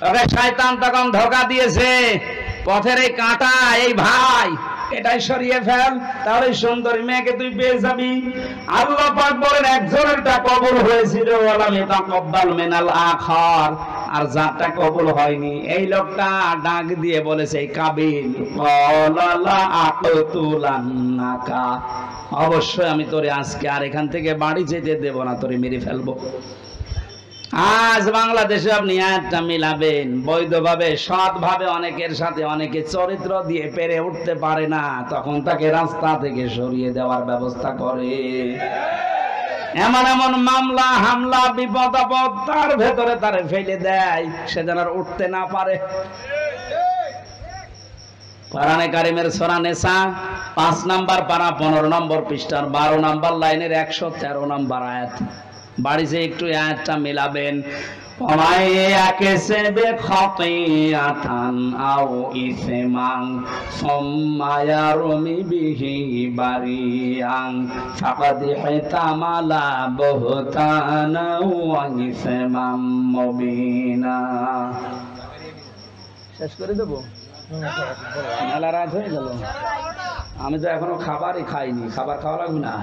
তবে শয়তান তখন ধোঁকা দিয়েছে, পথের এই কাঁটা, এই ভাই এটাই সরিয়ে ফেল, তাহলে সুন্দরী মেয়েকে তুই পেয়ে যাবি। আল্লাহ পাক বলেন একজনেরটা কবুল হয়েছিল, ওয়ালাম ইয়াতাকাব্বাল মিনাল আখার, আর যারটা কবুল হয়নি এই লোকটা ডাক দিয়ে বলেছে, এই কাবিল, ক্বালা লা আকতুলান্নাকা, অবশ্যই আমি তোরে আজকে আর এখান থেকে বাড়ি যেতে দেব না, তোরে মেরে ফেলবো। আজ বাংলাদেশে আপনি একটা মিলাবেন বৈধভাবে, সৎভাবে, অনেকের সাথে অনেকে চরিত্র দিয়ে পেরে উঠতে পারে না, তখন তাকে রাস্তা থেকে সরিয়ে দেওয়ার ব্যবস্থা করে। এমন এমন মামলা হামলা বিপদ আপদ তার ভেতরে তারে ফেলে দেয়, সে যেন আর উঠতে না পারে। কোরআনে কারিমের সূরা নিসা 5 নম্বর পারা 15 নম্বর পৃষ্ঠার 12 নম্বর লাইনের 113 নম্বর আয়াত, বাড়ি যে একটু আয়াতটা মিলাবেন। শেষ করে দেবো, মেলা রাত হয়ে গেল, আমি তো এখনো খাবারই খাইনি, খাবার খাওয়া লাগবে না?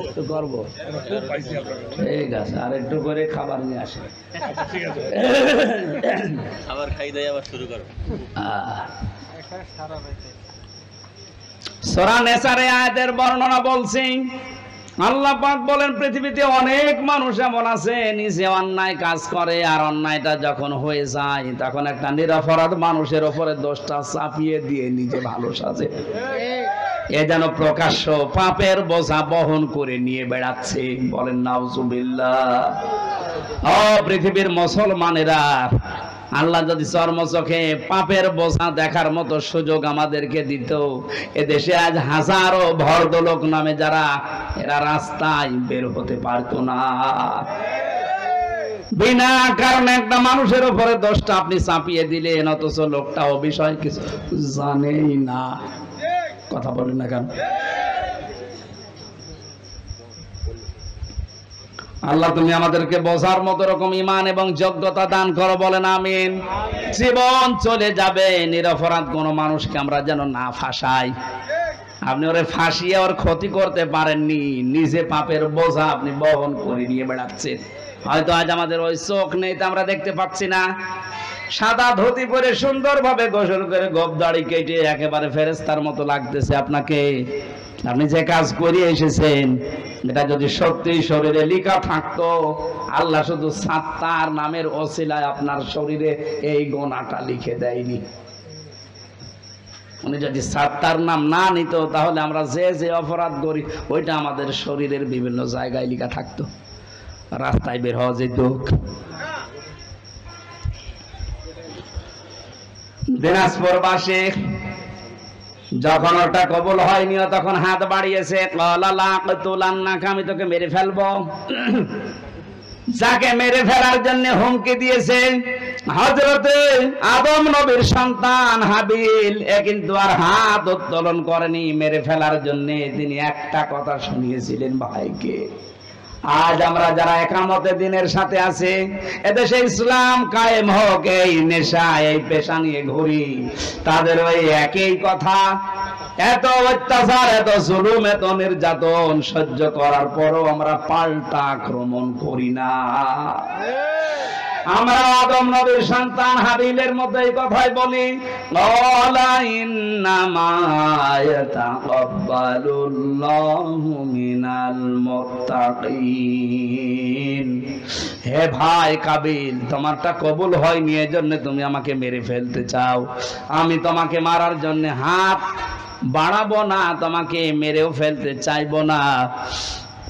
একটু করবো, ঠিক আছে, আর একটু করে খাবার নিয়ে আসে, খাবার খাই দেয় আবার শুরু করো। সূরা নিসার আয়াতের বর্ণনা বলছি। আল্লাহ পাক বলেন পৃথিবীতে অনেক মানুষ এমন আছে নিজে অন্যায় কাজ করে, আর অন্যায়টা যখন হয়ে যায় তখন একটা নিরপরাধ মানুষের উপরে দোষটা চাপিয়ে দিয়ে নিজে ভালো সাজে। এ যেন প্রকাশ্য পাপের বোঝা বহন করে নিয়ে বেড়াচ্ছে, বলেন নাউজুবিল্লাহ। ও পৃথিবীর মুসলমানেরা, আল্লাহ যদি চর্মচোখে পাপের বোঝা দেখার মতো সুযোগ আমাদেরকে দিত, এদেশে আজ হাজারো ভদ্রলোক নামে যারা, এরা রাস্তায় বের হতে পারতো না। বিনা কারণে একটা মানুষের উপরে দোষটা আপনি চাপিয়ে দিলেন, অথচ লোকটাও বিষয় কিছু জানেই না। কথা বলেন না কেন? আল্লাহ তুমি আমাদেরকে বোঝার মতো রকম ঈমান এবং যোগ্যতা দান করো, বলেন আমিন। জীবন চলে যাবে, নিরপরাধ কোন মানুষকে আমরা যেন না ফাঁসাই। আপনি ওরে ফাঁসিয়ে ওর ক্ষতি করতে পারেননি, নিজে পাপের বোঝা আপনি বহন করে নিয়ে বেড়াচ্ছেন। হয়তো আজ আমাদের ওই চোখ নেই, তা আমরা দেখতে পাচ্ছি না। সাদা ধুতি পরে সুন্দরভাবে গোসল করে গোপ দাড়ি কেটে একেবারে ফেরেশতার মতো লাগতেছে আপনাকে। আপনি যে কাজ করিয়ে এসেছেন এটা যদি সত্যি শরীরে লেখা থাকতো, আল্লাহ শুধু সাত্তার নামের ওসিলায় আপনার শরীরে এই গুনাহটা লিখে দেয়নি। উনি যদি সাত্তার নাম না নিত, তাহলে আমরা যে যে অপরাধ করি ওইটা আমাদের শরীরের বিভিন্ন জায়গায় লেখা থাকতো, রাস্তায় বের হওয়া যেত। দিনাজপুর বাসী যখন ওটা কবুল হয়নি, তখন হাত বাড়িয়েছে, আমি তোকে মেরে ফেলবো। যাকে মেরে ফেলার জন্য হুমকি দিয়েছে হযরতে আদম নবীর সন্তান হাবিল, এ কিন্তু আর হাত উত্তোলন করেনি মেরে ফেলার জন্য। তিনি একটা কথা শুনিয়েছিলেন ভাইকে। আজ আমরা যারা একামতে দিনের সাথে আছে, এদেশে ইসলাম কায়েম হোক, এই নেশা এই পেশা নিয়ে ঘুরি, তাদের ওই একই কথা। এত অত্যাচার, এত জুলুম, এত নির্যাতন সহ্য করার পরও আমরা পাল্টা আক্রমণ করি না। আমরা আদম নবীর সন্তান হাবিলের মধ্যে এই কথাই বলি, ক্বালা ইন্নামা ইয়াতাকাব্বালুল্লাহু মিনাল মুত্তাকিন। হে ভাই কাবিল, তোমারটা কবুল হয়নি, এজন্য তুমি আমাকে মেরে ফেলতে চাও। আমি তোমাকে মারার জন্য হাত বাড়াবো না, তোমাকে মেরেও ফেলতে চাইবো না।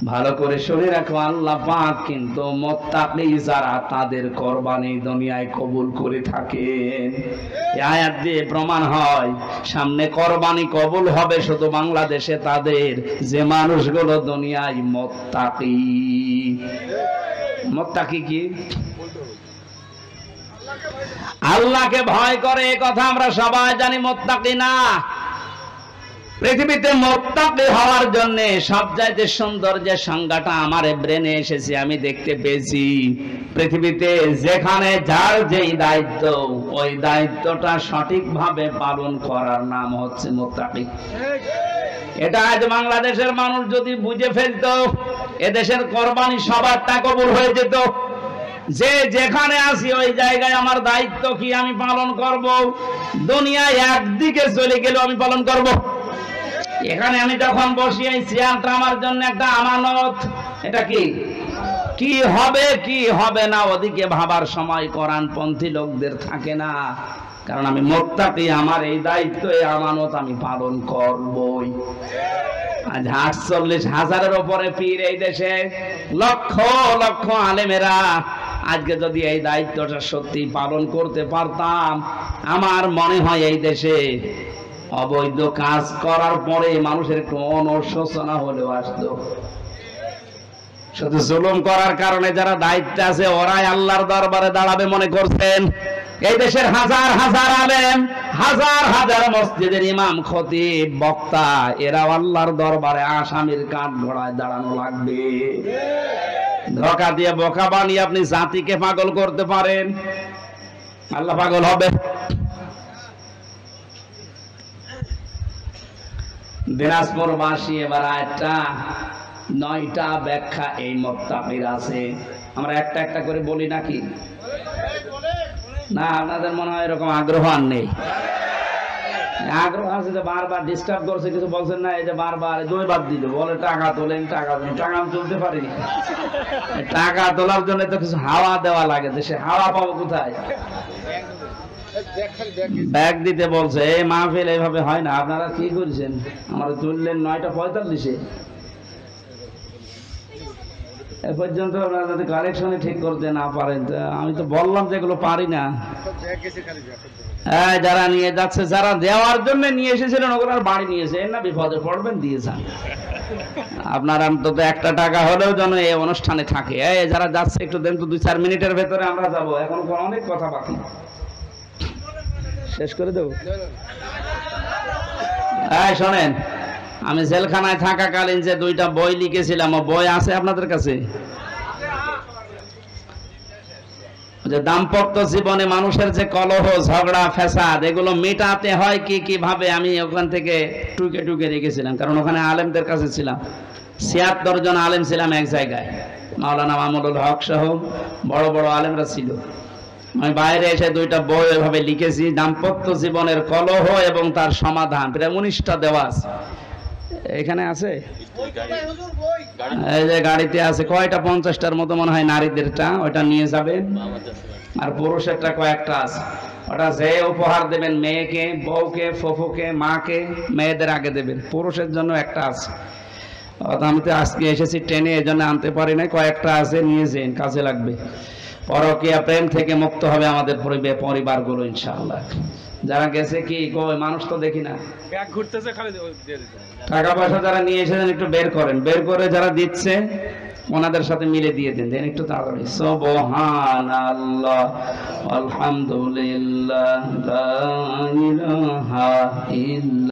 ভালো করে শুনে রাখো, আল্লাহ পাক কিন্তু মুত্তাকি যারা তাদের কুরবানি দুনিয়ায় কবুল করে থাকেন। এই আয়াত দিয়ে প্রমাণ হয় সামনে কুরবানি কবুল হবে শুধু বাংলাদেশে তাদের যে মানুষগুলো দুনিয়ায় মুত্তাকি। মুত্তাকি কি? আল্লাহকে ভয় করে, এ কথা আমরা সবাই জানি। মুত্তাকি না, পৃথিবীতে মুত্তাকি হওয়ার জন্য সবচাইতে সুন্দর যে সংজ্ঞাটা আমার ব্রেনে এসেছে, আমি দেখতে পেয়েছি, পৃথিবীতে যেখানে যার যেই দায়িত্ব, ওই দায়িত্বটা সঠিকভাবে পালন করার নাম হচ্ছে মুত্তাকি। এটা আজ বাংলাদেশের মানুষ যদি বুঝে ফেলতো, এদেশের কুরবানি সবারটা কবুল হয়ে যেত। যে যেখানে আসি ওই জায়গায় আমার দায়িত্ব কি আমি পালন করব, দুনিয়ায় একদিকে চলে গেল আমি পালন করব। এখানে আমি যখন বসি, এই চেয়ারটা আমার জন্য একটা আমানত। এটা কি কি হবে কি হবে না ওদিকে ভাবার সময় কোরআনপন্থী লোকদের থাকে না, কারণ আমি মুত্তাকি, আমার এই দায়িত্ব, এই আমানত আমি পালন করবই। আজ 48,000-এর উপরে পীর এই দেশে, লক্ষ লক্ষ আলেমেরা, আজকে যদি এই দায়িত্বটা সত্যি পালন করতে পারতাম, আমার মনে হয় এই দেশে অবৈধ কাজ করার পরে মানুষের একটু অনুশোচনা হলেও আসতো। শুধু জুলুম করার কারণে যারা দায়িত্বে আছে ওরাই আল্লাহর দরবারে দাঁড়াবে মনে করছেন। এই দেশের হাজার হাজার আলেম, হাজার হাজার মসজিদের ইমাম, খতিব, বক্তা, এরা আল্লাহর দরবারে আসামির কাঠ ঘোড়ায় দাঁড়ানো লাগবে। ধোঁকা দিয়ে বোকা বানিয়ে আপনি জাতিকে পাগল করতে পারেন, আল্লাহ পাগল হবে? দিনাজপুরবাসী এবার একটা 9টা ব্যাখ্যা এই মুত্তাকির আছে। আমরা একটা একটা করে বলি নাকি? না, আপনাদের মনে হয় এরকম আগ্রহ আর নেই। আগ্রহ আছে যে বারবার ডিস্টার্ব করছে, কিছু বলছেন না। এই যে বারবার 2 বার দিল, বলে টাকা তোলেন, টাকা তোলেন। টাকা আমি তুলতে পারি? টাকা তোলার জন্য তো কিছু হাওয়া দেওয়া লাগে, দেশে হাওয়া পাবো কোথায়? ব্যাগ দিতে বলছে। এই মাহফিল এইভাবে হয় না। আপনারা কি করেছেন? আমরা তুললেন 9:45-এ। এ পর্যন্ত আপনারা যদি কালেকশনে ঠিক করতে না পারেন, আমি তো বললাম যে এগুলো পারি না। হ্যাঁ, যারা নিয়ে যাচ্ছে, যারা দেওয়ার জন্য নিয়ে এসেছিলেন ওগুলো আর বাড়ি নিয়েছে না, বিপদে পড়বেন, দিয়ে যান। আপনারা অন্তত 1 টাকা হলেও যেন এই অনুষ্ঠানে থাকে। এই যারা যাচ্ছে একটু দেন তো, 2-4 মিনিটের ভেতরে আমরা যাবো। এখন অনেক কথা বাকি, শেষ করে দেবো। এই শোনেন, আমি জেলখানায় থাকাকালীন যে 2টা বই লিখেছিলাম, ও বই আছে আপনাদের কাছে? যে দাম্পত্য জীবনে মানুষের যে কলহ, ঝগড়া, ফ্যাসাদ, এগুলো মেটাতে হয় কি কিভাবে, আমি ওখান থেকে টুকে টুকে রেখেছিলাম। কারণ ওখানে আলেমদের কাছে ছিলাম, 76 জন আলেম ছিলাম এক জায়গায়। মাওলানা মামুনুল হক সহ বড় বড় আলেমরা ছিল। আমি বাইরে এসে 2টা বই এভাবে লিখেছি, দাম্পত্য জীবনের কলহ এবং তার সমাধান। প্রায় 19টা দেওয়া আছে। এখানে আছে, এই যে গাড়িতে আছে। কয়টা? 50টার মতো মনে হয় নারীদেরটা, ওটা নিয়ে যাবেন। আর পুরুষেরটা কয়েকটা আছে। ওটা যে উপহার দেবেন মেয়েকে, বউকে, ফুফুকে, মাকে, মেয়েদের আগে দেবেন। পুরুষের জন্য একটা আছে। আমি তো আজকে এসেছি ট্রেনে, এই জন্য আনতে পারি না। কয়েকটা আছে, নিয়ে যান, কাজে লাগবে। পরকীয়া প্রেম থেকে মুক্ত হবে আমাদের পরিবারগুলো ইনশাআল্লাহ। যারা গেছে কি কই, মানুষ তো দেখি না, ব্যাগ ঘুরতেছে খালি। টাকা পয়সা যারা নিয়ে এসেছেন একটু বের করেন, বের করে যারা দিচ্ছে ওনাদের সাথে মিলে দিয়ে দেন, দেন একটু তাড়াতাড়ি। সুবহানাল্লাহ, আলহামদুলিল্লাহ, লা ইলাহা ইল্লাল্লাহ।